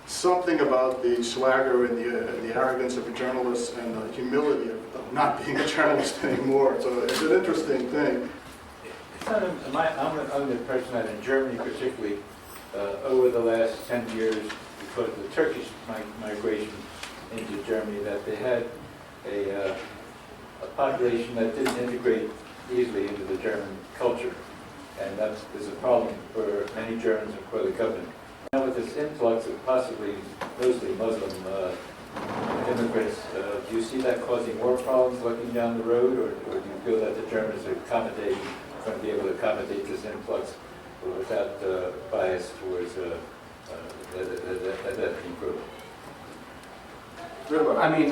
something about the swagger and the arrogance of a journalist and the humility of not being a journalist anymore. So it's an interesting thing. I'm the impression that in Germany particularly, over the last 10 years, because of the Turkish migration into Germany, that they had a population that didn't integrate easily into the German culture. And that is a problem for many Germans and for the government. Now with this influx of possibly mostly Muslim immigrants, do you see that causing more problems looking down the road, or do you feel that the Germans are going to be able to accommodate this influx without bias towards that ethnic group? I mean,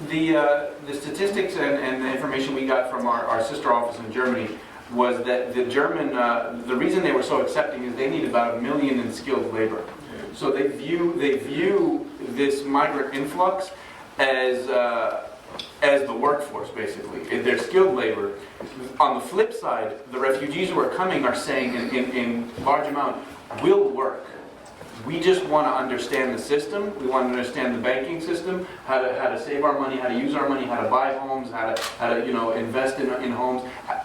the statistics and the information we got from our sister office in Germany was that the reason they were so accepting is they need about 1 million in skilled labor. So they view this migrant influx as the workforce, basically. They're skilled labor. On the flip side, the refugees who are coming are saying in large amount, we'll work. We just want to understand the system. We want to understand the banking system, how to save our money, how to use our money, how to buy homes, how to invest in homes.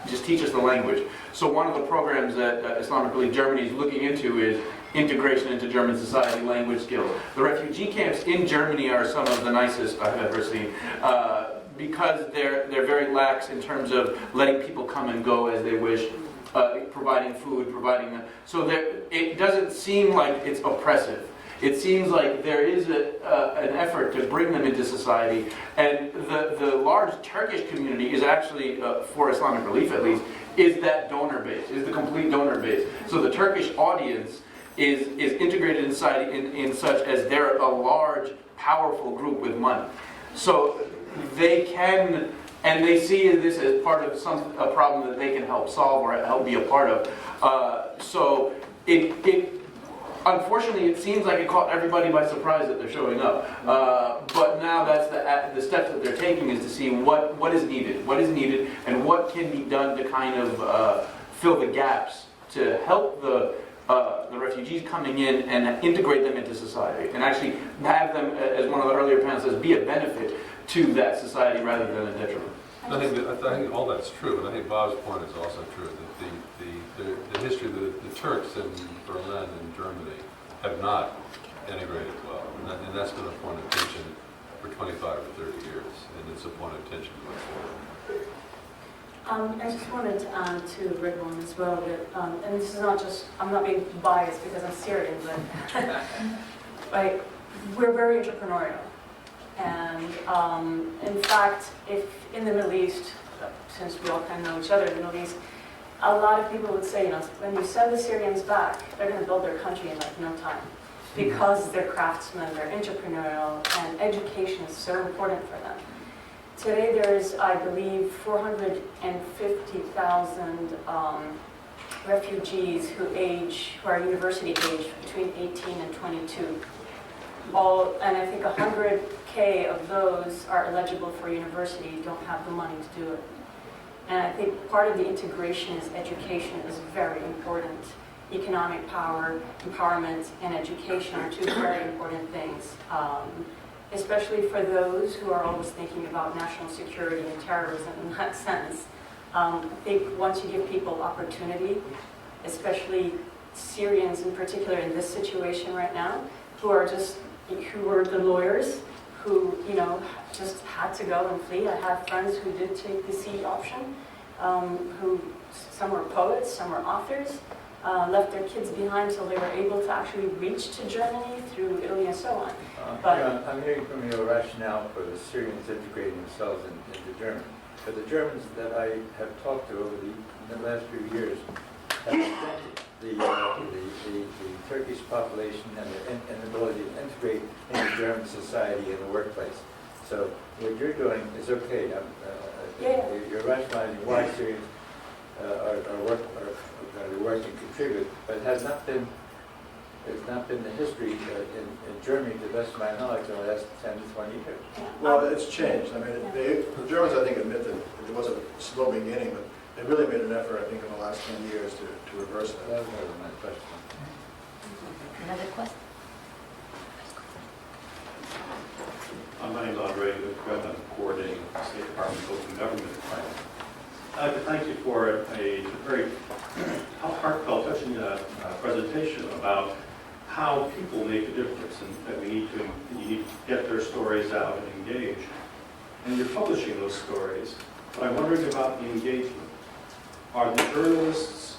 Just teach us the language. So one of the programs that Islamic Relief Germany is looking into is integration into German society, language skills. The refugee camps in Germany are some of the nicest I've ever seen, because they're very lax in terms of letting people come and go as they wish. Providing food, so it doesn't seem like it's oppressive. It seems like there is an effort to bring them into society, and the large Turkish community is actually, for Islamic Relief at least, is that donor base, is the complete donor base. So the Turkish audience is integrated in society in such as they're a large, powerful group with money. So they can. And they see this as part of a problem that they can help solve or help be a part of. So unfortunately, it seems like it caught everybody by surprise that they're showing up. But now that's the steps that they're taking is to see what is needed, and what can be done to kind of fill the gaps to help the refugees coming in and integrate them into society, and actually have them, as one of the earlier panels says, be a benefit to that society rather than a detriment. I think all that's true, and I think Bob's point is also true, that the history of the Turks in Berlin and Germany have not integrated well. And that's been a point of tension for 25 or 30 years, and it's a point of tension going forward. I just wanted to add to FRIDWAN as well that, and this is not just, I'm not being biased because I'm Syrian, but like, we're very entrepreneurial. And in fact, if in the Middle East, since we all kind of know each other in the Middle East, a lot of people would say, you know, when you send the Syrians back, they're going to build their country in like no time. Because they're craftsmen, they're entrepreneurial, and education is so important for them. Today there is, I believe, 450,000 refugees who are university age between 18 and 22. And I think 100K of those are eligible for university, don't have the money to do it. And I think part of the integration is education is very important. Economic power, empowerment, and education are two very important things, especially for those who are always thinking about national security and terrorism in that sense. I think once you give people opportunity, especially Syrians in particular in this situation right now, who are the lawyers who, you know, just had to go and flee. I have friends who did take the C option, who some were poets, some were authors, left their kids behind until they were able to actually reach to Germany through Italy and so on. But I'm hearing from your rationale for the Syrians integrating themselves into Germany. But the Germans that I have talked to over the last few years have presented the Turkish population and the ability to integrate into German society in the workplace. So what you're doing is okay. You're rationalizing why Syrians are going to work and contribute, but it has not been the history in Germany, to the best of my knowledge, in the last 10 to 20 years. Well, it's changed. I mean, the Germans, I think, admit that it was a slow beginning, but they really made an effort, I think, in the last 10 years to reverse that. That was my question. Another question? My name is Andre Whitcomb. I'm coordinating the State Department of Open Government Plan. I'd like to thank you for a very heartfelt, touching presentation about how people make a difference and that you need to get their stories out and engage. And you're publishing those stories. But I'm wondering about the engagement. Are the journalists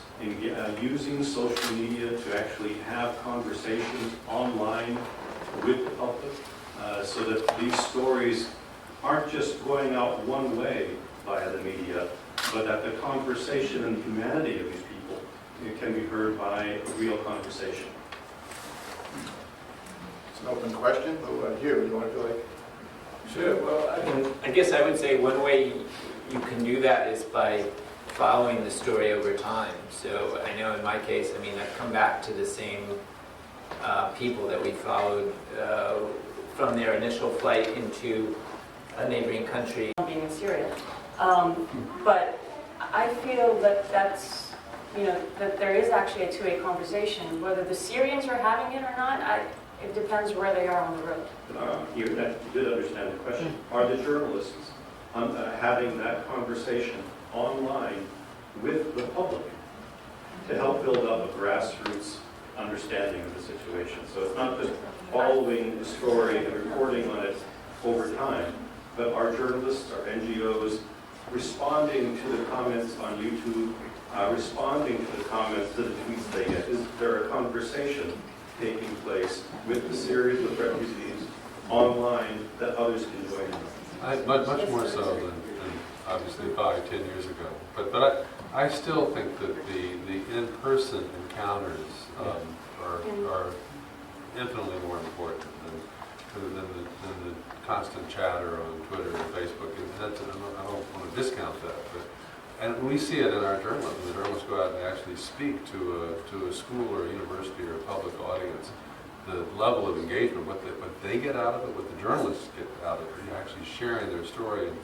using social media to actually have conversations online with the public so that these stories aren't just going out one way via the media, but that the conversation and humanity of these people can be heard by a real conversation? It's an open question, but Hugh, you want to feel like? Sure. Well, I guess I would say one way you can do that is by following the story over time. So I know in my case, I mean, I've come back to the same people that we followed from their initial flight into a neighboring country. being in Syria. But I feel that that's, you know, that there is actually a two-way conversation. Whether the Syrians are having it or not, it depends where they are on the road. You did understand the question. Are the journalists having that conversation online with the public to help build up a grassroots understanding of the situation? So it's not just following the story and reporting on it over time, but are journalists, are NGOs responding to the comments on YouTube, responding to the comments, to the tweets they get? Is there a conversation taking place with the Syrians, with refugees, online that others can join in? Much more so than obviously 5, 10 years ago. But I still think that the in-person encounters are infinitely more important than the constant chatter on Twitter and Facebook. And I don't want to discount that, and we see it in our journalism. The journalists go out and actually speak to a school or a university or a public audience. The level of engagement, what they get out of it, what the journalists get out of it, actually sharing their story and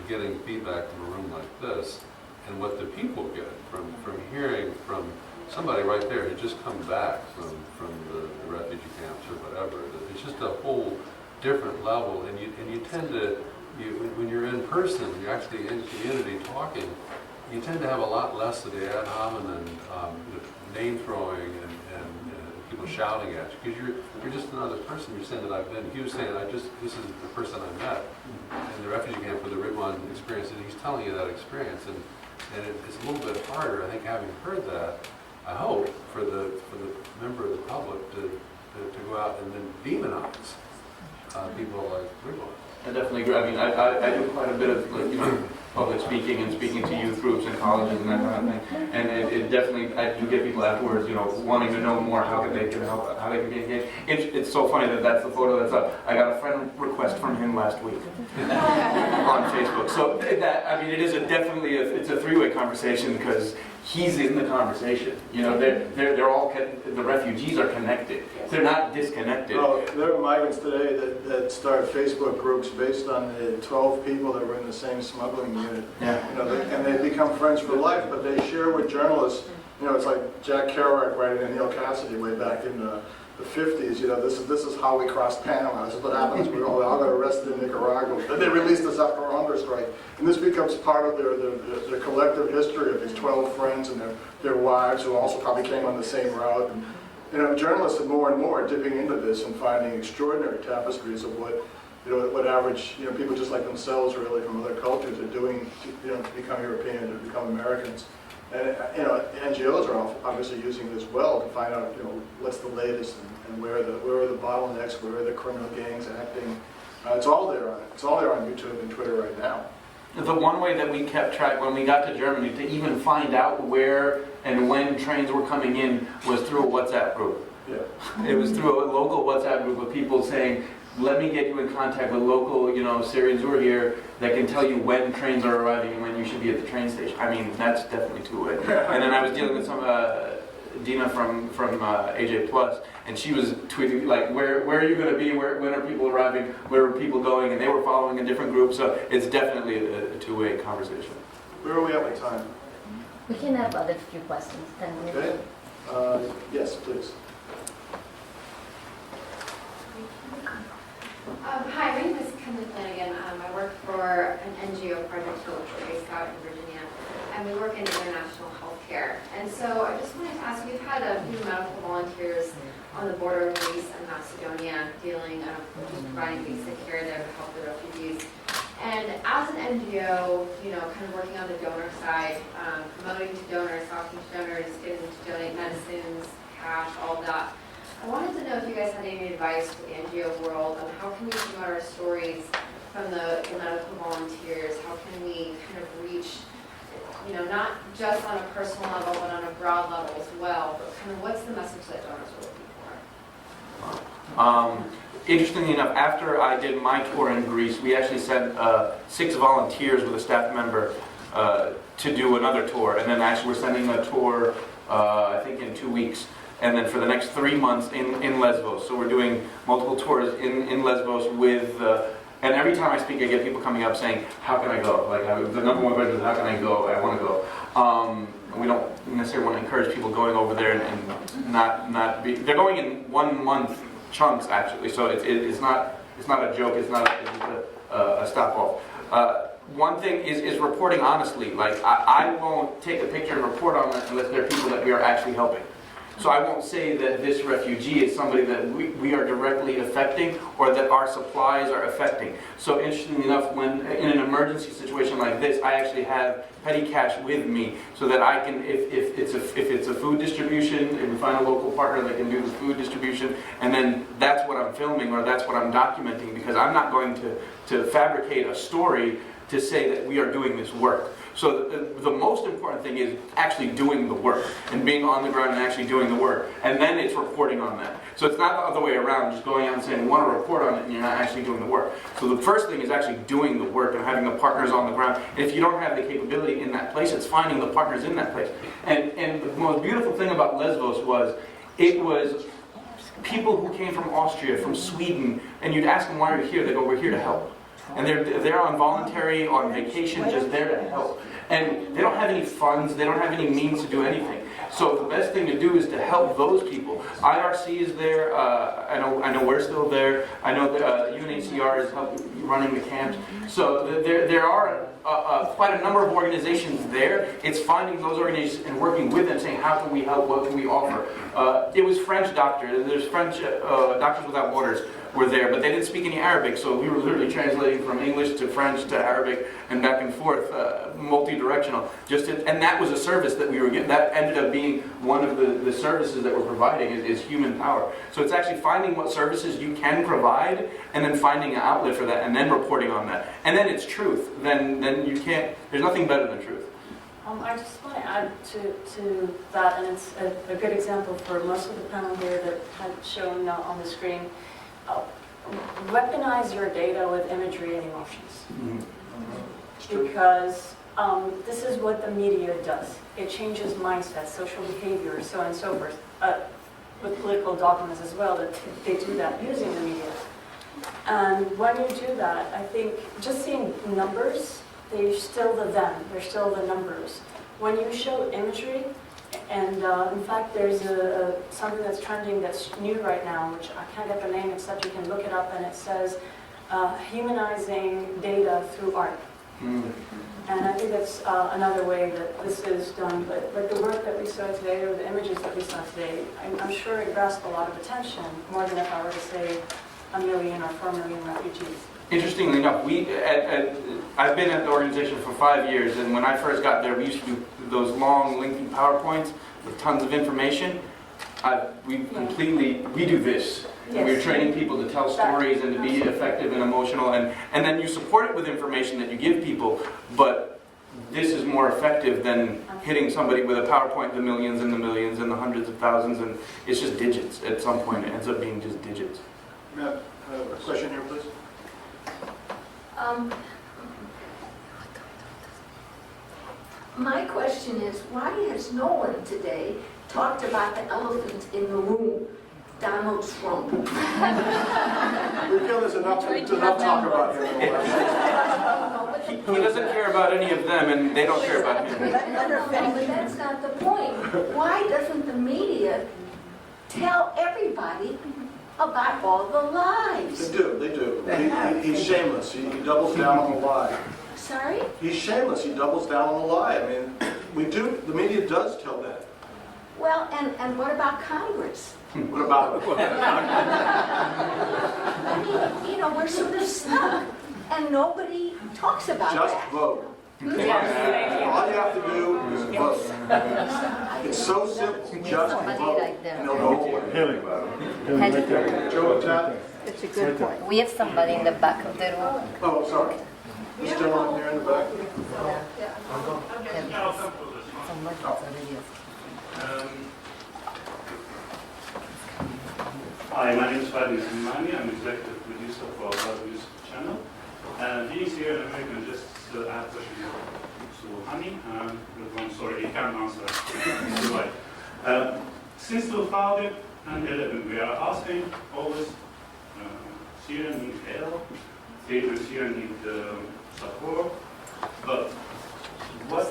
getting feedback from a room like this, and what the people get from hearing from somebody right there who just come back from the refugee camps or whatever. It's just a whole different level, and you tend to, when you're in person, you're actually in community talking, you tend to have a lot less of the ad hominem name throwing and people shouting at you, because you're just another person. You're saying that I've been. He was saying, this is the person I met in the refugee camp for the FRIDWAN experience, and he's telling you that experience, and it's a little bit harder, I think, having heard that. I hope for the member of the public to go out and then demonize people like FRIDWAN. I definitely agree. I mean, I do quite a bit of public speaking and speaking to youth groups and colleges and that kind of thing. And it definitely, I do get people afterwards, wanting to know more how they can help, how they can be engaged. It's so funny that that's the photo that's up. I got a friend request from him last week on Facebook. So that, I mean, it is it's a three-way conversation because he's in the conversation. They're all, the refugees are connected. They're not disconnected. Well, there are migrants today that start Facebook groups based on the 12 people that were in the same smuggling unit. Yeah. And they become friends for life, but they share with journalists. It's like Jack Kerouac writing to Neil Cassidy way back in the 50s. This is how we crossed Panama. This is what happens. We all got arrested in Nicaragua. Then they released us after a hunger strike. And this becomes part of their collective history of these 12 friends and their wives who also probably came on the same route. And journalists are more and more dipping into this and finding extraordinary tapestries of what average people just like themselves, really from other cultures, are doing to become European, to become Americans. And NGOs are obviously using it as well to find out what's the latest and where are the bottlenecks, where are the criminal gangs acting. It's all there on it. It's all there on YouTube and Twitter right now. The one way that we kept track when we got to Germany to even find out where and when trains were coming in was through a WhatsApp group. Yeah. It was through a local WhatsApp group of people saying, let me get you in contact with local, Syrians who are here that can tell you when trains are arriving and when you should be at the train station. I mean, that's definitely two-way. And then I was dealing with some Dina from AJ Plus, and she was tweeting like, where are you going to be? When are people arriving? Where are people going? And they were following a different group. So it's definitely a two-way conversation. Where are we at with time? We can have other few questions. 10 minutes. Okay. Yes, please. Hi, my name is Kendall Flanagan. I work for an NGO project based out in Virginia, and we work in international healthcare. And so I just wanted to ask, we've had a few medical volunteers on the border of Greece and Macedonia dealing just providing basic care there to help the refugees. And as an NGO, kind of working on the donor side, promoting to donors, talking to donors, getting them to donate medicines, cash, all of that. I wanted to know if you guys had any advice for the NGO world on how can we promote our stories from the medical volunteers? How can we kind of reach, not just on a personal level, but on a broad level as well? But kind of what's the message that donors are looking for? Interestingly enough, after I did my tour in Greece, we actually sent 6 volunteers with a staff member to do another tour. And then actually we're sending a tour, I think in 2 weeks. And then for the next 3 months in Lesbos. So we're doing multiple tours in Lesbos with, and every time I speak I get people coming up saying, how can I go? Like the number one question is, how can I go? I want to go. We don't necessarily want to encourage people going over there and not be, they're going in 1 month chunks actually. So it's not a joke, it's not a stop off. One thing is reporting honestly. Like I won't take a picture and report on it unless there are people that we are actually helping. So I won't say that this refugee is somebody that we are directly affecting or that our supplies are affecting. So interestingly enough, when in an emergency situation like this, I actually have petty cash with me so that I can, if it's a food distribution, if we find a local partner that can do the food distribution, and then that's what I'm filming or that's what I'm documenting, because I'm not going to fabricate a story to say that we are doing this work. So the most important thing is actually doing the work and being on the ground and actually doing the work. And then it's reporting on that. So it's not the other way around, just going out and saying, we want to report on it, and you're not actually doing the work. So the first thing is actually doing the work and having the partners on the ground. And if you don't have the capability in that place, it's finding the partners in that place. And the most beautiful thing about Lesbos was, it was people who came from Austria, from Sweden, and you'd ask them, why are you here? They go, we're here to help. And they're on voluntary, on vacation, just there to help. And they don't have any funds, they don't have any means to do anything. So the best thing to do is to help those people. IRC is there, I know we're still there, I know that UNHCR is running the camps. So there are quite a number of organizations there. It's finding those organizations and working with them, saying, how can we help, what can we offer? It was French doctors, there's French Doctors Without Borders were there, but they didn't speak any Arabic, so we were literally translating from English to French to Arabic and back and forth, multi-directional. And that was a service that we were getting. That ended up being one of the services that we're providing is human power. So it's actually finding what services you can provide and then finding an outlet for that and then reporting on that. And then it's truth. Then you can't, there's nothing better than truth. I just want to add to that, and it's a good example for most of the panel here that had shown on the screen. Weaponize your data with imagery and emotions. Because this is what the media does. It changes mindsets, social behavior, so on and so forth. With political dogmas as well, that they do that using the media. And when you do that, I think just seeing numbers, they're still the them, they're still the numbers. When you show imagery, and in fact there's something that's trending that's new right now, which I can't get the name except you can look it up, and it says humanizing data through art. And I think that's another way that this is done. But the work that we saw today, or the images that we saw today, I'm sure it grasped a lot of attention, more than if I were to say 1 million or 4 million refugees. Interestingly enough, I've been at the organization for 5 years, and when I first got there, we used to do those long, lengthy PowerPoints with tons of information. We do this. Yes. We're training people to tell stories and to be effective and emotional, and then you support it with information that you give people, but this is more effective than hitting somebody with a PowerPoint, the millions and the millions and the hundreds of thousands, and it's just digits. At some point, it ends up being just digits. Matt, a question here, please. My question is, why has no one today talked about the elephant in the room, Donald Trump? We feel there's enough talk about him. He doesn't care about any of them, and they don't care about him. But that's not the point. Why doesn't the media tell everybody about all the lies? They do. He's shameless. He doubles down on the lie. Sorry? He's shameless. He doubles down on the lie. I mean, the media does tell that. Well, and what about Congress? What about it? I mean, we're sort of stuck, and nobody talks about Just that. vote. Yes. All you have to do is vote. It's so simple. Just vote. And they'll go away. Joe, Tat? It's a good point. We have somebody in the back of the room. Oh, sorry. This gentleman here in the back. Hi, my name is FRIDWAN. I'm executive producer for our news channel. Being here in America, just add a question to Hani. I'm sorry, you can't answer. Since 2011, we are asking always Syrian need help, Syrian need support, but what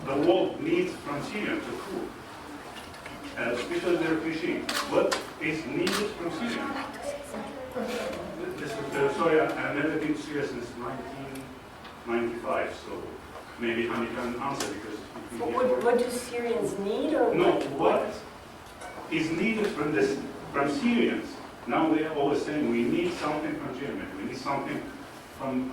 the world needs from Syria to cool, especially the refugee, what is needed from Syria? Sorry, I've never been to Syria since 1995, so maybe Hani can answer because... What do Syrians need, or no, what is needed from Syrians? Now they are always saying we need something from Germany, we need something from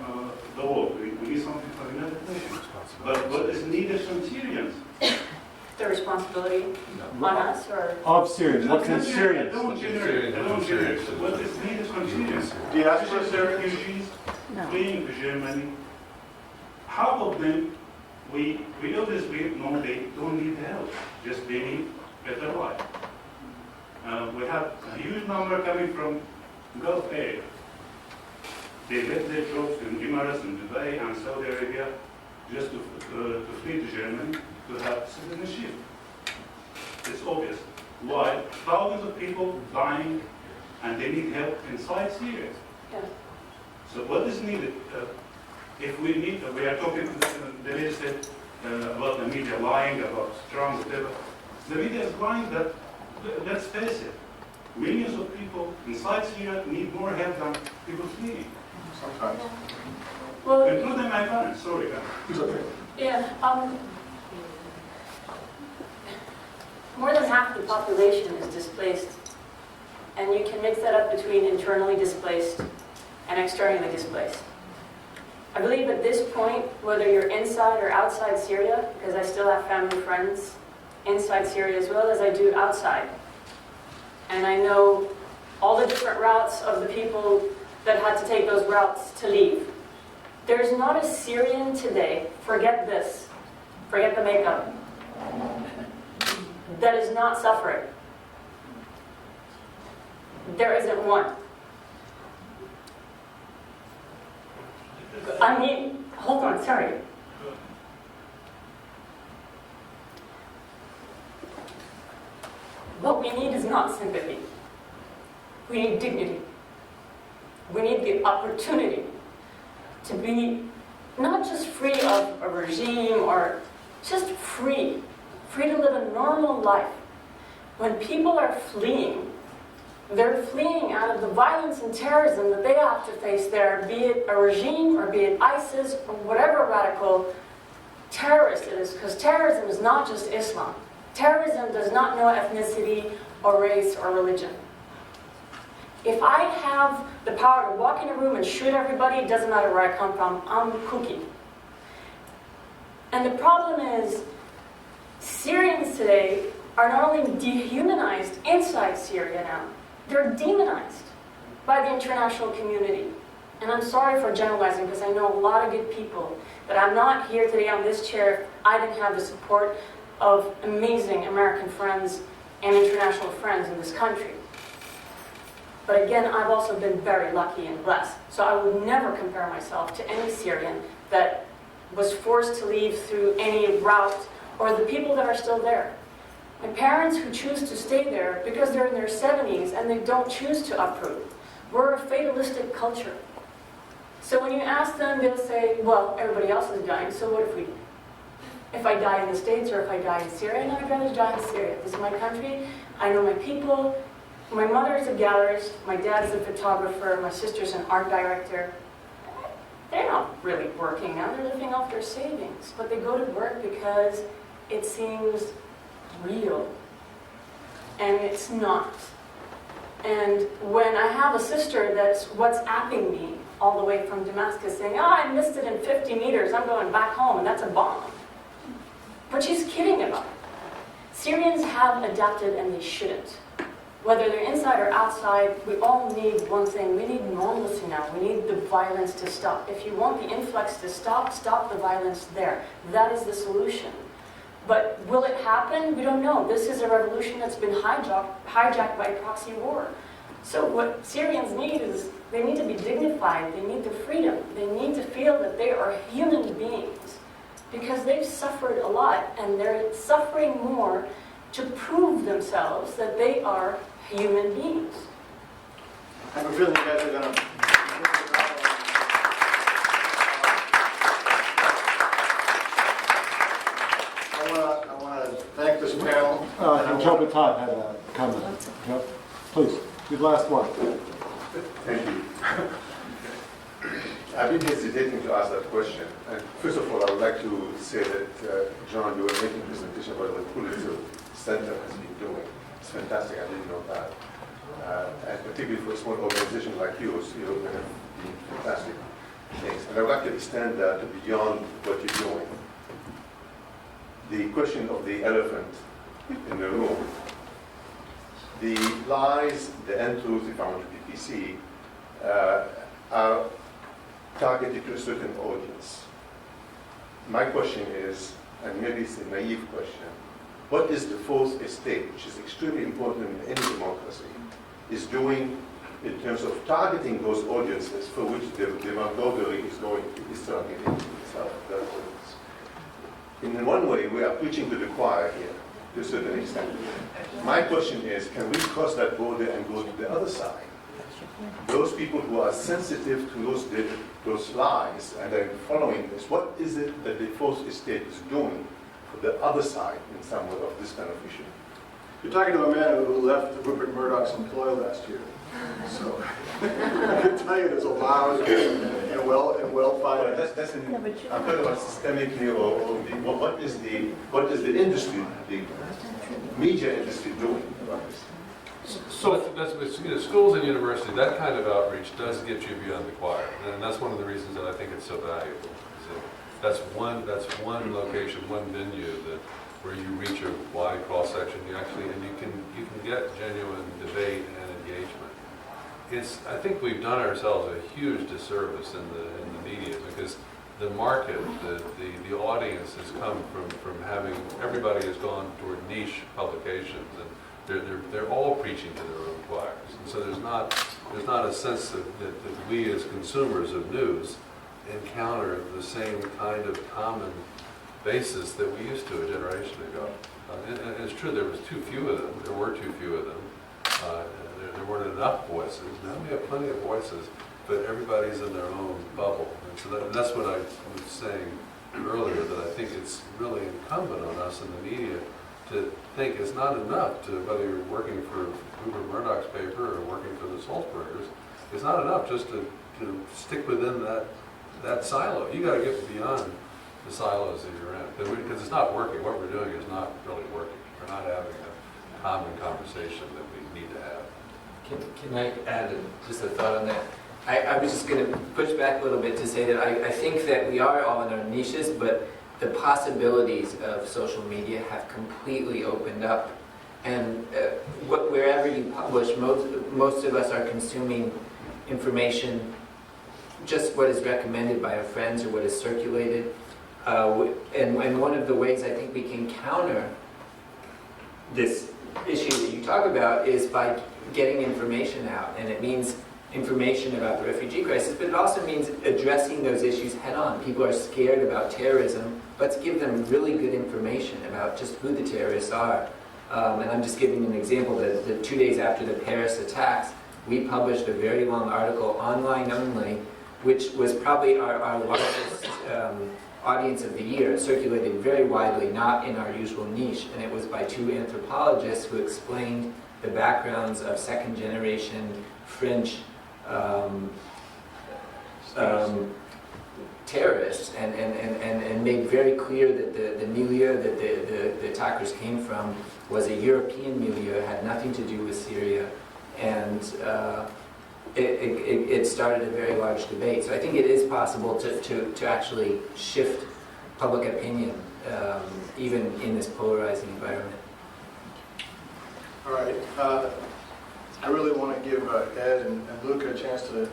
the world, we need something from the United Nations. But what is needed from Syrians? the responsibility on us, or? Of Syrians, what's in Syrians? I don't generate. What is needed from Syrians? Diaspora Refugees fleeing to Germany. Half of them, we obviously know they don't need help, just they need better life. We have a huge number coming from Gulf area. They left their jobs in Emirates and Dubai and Saudi Arabia just to flee to Germany to have citizenship. It's obvious. Why? Thousands of people dying and they need help inside Syria. Yeah. So what is needed? If we need, we are talking, the lady said about the media lying, about Trump, whatever. The media is lying that, let's face it, millions of people inside Syria need more help than people fleeing. Sometimes. Well, including my parents, sorry. It's okay. yeah, more than half the population is displaced, and you can mix that up between internally displaced and externally displaced. I believe at this point, whether you're inside or outside Syria, because I still have family friends inside Syria as well as I do outside, and I know all the different routes of the people that had to take those routes to leave. There's not a Syrian today, forget this, forget the makeup, that is not suffering. There isn't one. I mean, hold on, sorry. What we need is not sympathy. We need dignity. We need the opportunity to be not just free of a regime or just free to live a normal life. When people are fleeing, they're fleeing out of the violence and terrorism that they have to face there, be it a regime or be it ISIS or whatever radical terrorist it is, because terrorism is not just Islam. Terrorism does not know ethnicity or race or religion. If I have the power to walk in a room and shoot everybody, it doesn't matter where I come from, I'm kooky. And the problem is, Syrians today are not only dehumanized inside Syria now, they're demonized by the international community. And I'm sorry for generalizing because I know a lot of good people, but I'm not here today on this chair if I didn't have the support of amazing American friends and international friends in this country. But again, I've also been very lucky and blessed. So I would never compare myself to any Syrian that was forced to leave through any route or the people that are still there. My parents who choose to stay there because they're in their 70s and they don't choose to uproot. We're a fatalistic culture. So when you ask them, they'll say, well, everybody else is dying, so what if we do? If I die in the States or if I die in Syria, no, I'd rather die in Syria. This is my country, I know my people. My mother is a gallerist, my dad is a photographer, my sister's an art director. They're not really working now, they're living off their savings. But they go to work because it seems real. And it's not. And when I have a sister that's WhatsApping me all the way from Damascus saying, oh, I missed it in 50 meters, I'm going back home, and that's a bomb. But she's kidding about it. Syrians have adapted and they shouldn't. Whether they're inside or outside, we all need one thing. We need normalcy now. We need the violence to stop. If you want the influx to stop, stop the violence there. That is the solution. But will it happen? We don't know. This is a revolution that's been hijacked by proxy war. So what Syrians need is, they need to be dignified. They need the freedom. They need to feel that they are human beings. Because they've suffered a lot, and they're suffering more to prove themselves that they are human beings. I have a feeling you guys are going to... I want to thank this panel. Joe Todd had a comment. Joe, please, your last one. Thank you. I've been hesitating to ask that question. And first of all, I would like to say that, John, you were making a presentation about what the POLITZER Center has been doing. It's fantastic. I didn't know that. And particularly for a small organization like yours, you're going to be fantastic things. And I would like to extend that to beyond what you're doing. The question of the elephant in the room, the lies, the untruths, if I want to be PC, are targeted to a certain audience. My question is, and maybe it's a naive question, what is the fourth estate, which is extremely important in any democracy, is doing in terms of targeting those audiences for which the demagoguery is targeting itself? In one way, we are preaching to the choir here, to a certain extent. My question is, can we cross that border and go to the other side? Those people who are sensitive to those lies and are following this, what is it that the fourth estate is doing for the other side in some way of this kind of issue? You're talking to a man who left Rupert Murdoch's employ last year. So I can tell you there's a lot of well Well, financed. that's I'm talking about systemically, or what is the industry, the media industry doing about this? So schools and universities, that kind of outreach does get you beyond the choir, and that's one of the reasons that I think it's so valuable. So that's one location, one venue where you reach a wide cross section. You can get genuine debate and engagement. I think we've done ourselves a huge disservice in the media, because the market, the audience has come from having, everybody has gone toward niche publications, and they're all preaching to their own choirs. And so there's not a sense that we as consumers of news encounter the same kind of common basis that we used to a generation ago. And it's true, there were too few of them. There weren't enough voices. Now we have plenty of voices, but everybody's in their own bubble. And so that's what I was saying earlier, that I think it's really incumbent on us in the media to think it's not enough to, whether you're working for Rupert Murdoch's paper or working for the Salzburgers, it's not enough just to stick within that silo. You got to get beyond the silos that you're in, because it's not working. What we're doing is not really working. We're not having a common conversation that we need to have. Can I add just a thought on that? I was just going to push back a little bit to say that I think that we are all in our niches, but the possibilities of social media have completely opened up. And wherever you publish, most of us are consuming information, just what is recommended by our friends or what is circulated. And one of the ways I think we can counter this issue that you talk about is by getting information out. And it means information about the refugee crisis, but it also means addressing those issues head on. People are scared about terrorism. Let's give them really good information about just who the terrorists are. And I'm just giving an example that the 2 days after the Paris attacks, we published a very long article online only, which was probably our largest audience of the year. It circulated very widely, not in our usual niche, and it was by two anthropologists who explained the backgrounds of second-generation French terrorists, and made very clear that the milieu that the attackers came from was a European milieu, had nothing to do with Syria, and it started a very large debate. So I think it is possible to actually shift public opinion, even in this polarizing environment. All right. I really want to give Ed and Luca a chance to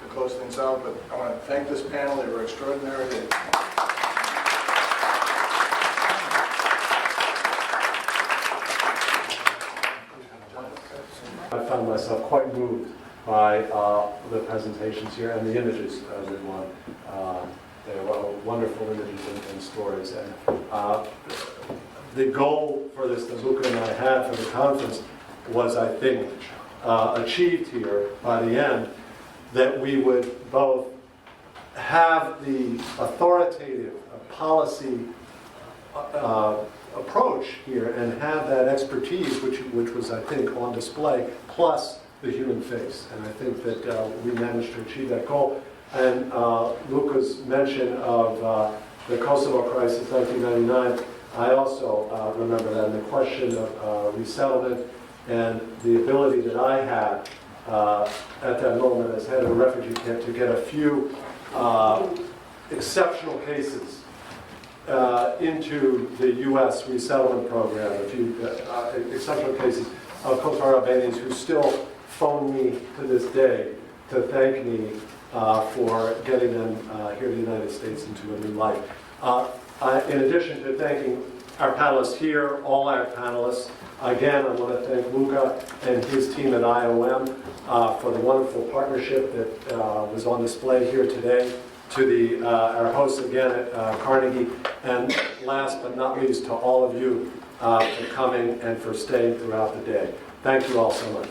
close things out, but I want to thank this panel. They were extraordinary. I found myself quite moved by the presentations here and the images, everyone. They were wonderful images and stories. And the goal for this that Luca and I had for the conference was, I think, achieved here by the end, that we would both have the authoritative policy approach here and have that expertise, which was, I think, on display, plus the human face. And I think that we managed to achieve that goal. And Luca's mention of the Kosovo crisis, 1999, I also remember that, and the question of resettlement and the ability that I had at that moment as head of a refugee camp to get a few exceptional cases into the U.S. resettlement program, a few exceptional cases of Kosovar Albanians who still phone me to this day to thank me for getting them here to the United States into a new life. In addition to thanking our panelists here, all our panelists, again, I want to thank Luca and his team at IOM for the wonderful partnership that was on display here today, to our hosts again at Carnegie, and last but not least to all of you for coming and for staying throughout the day. Thank you all so much.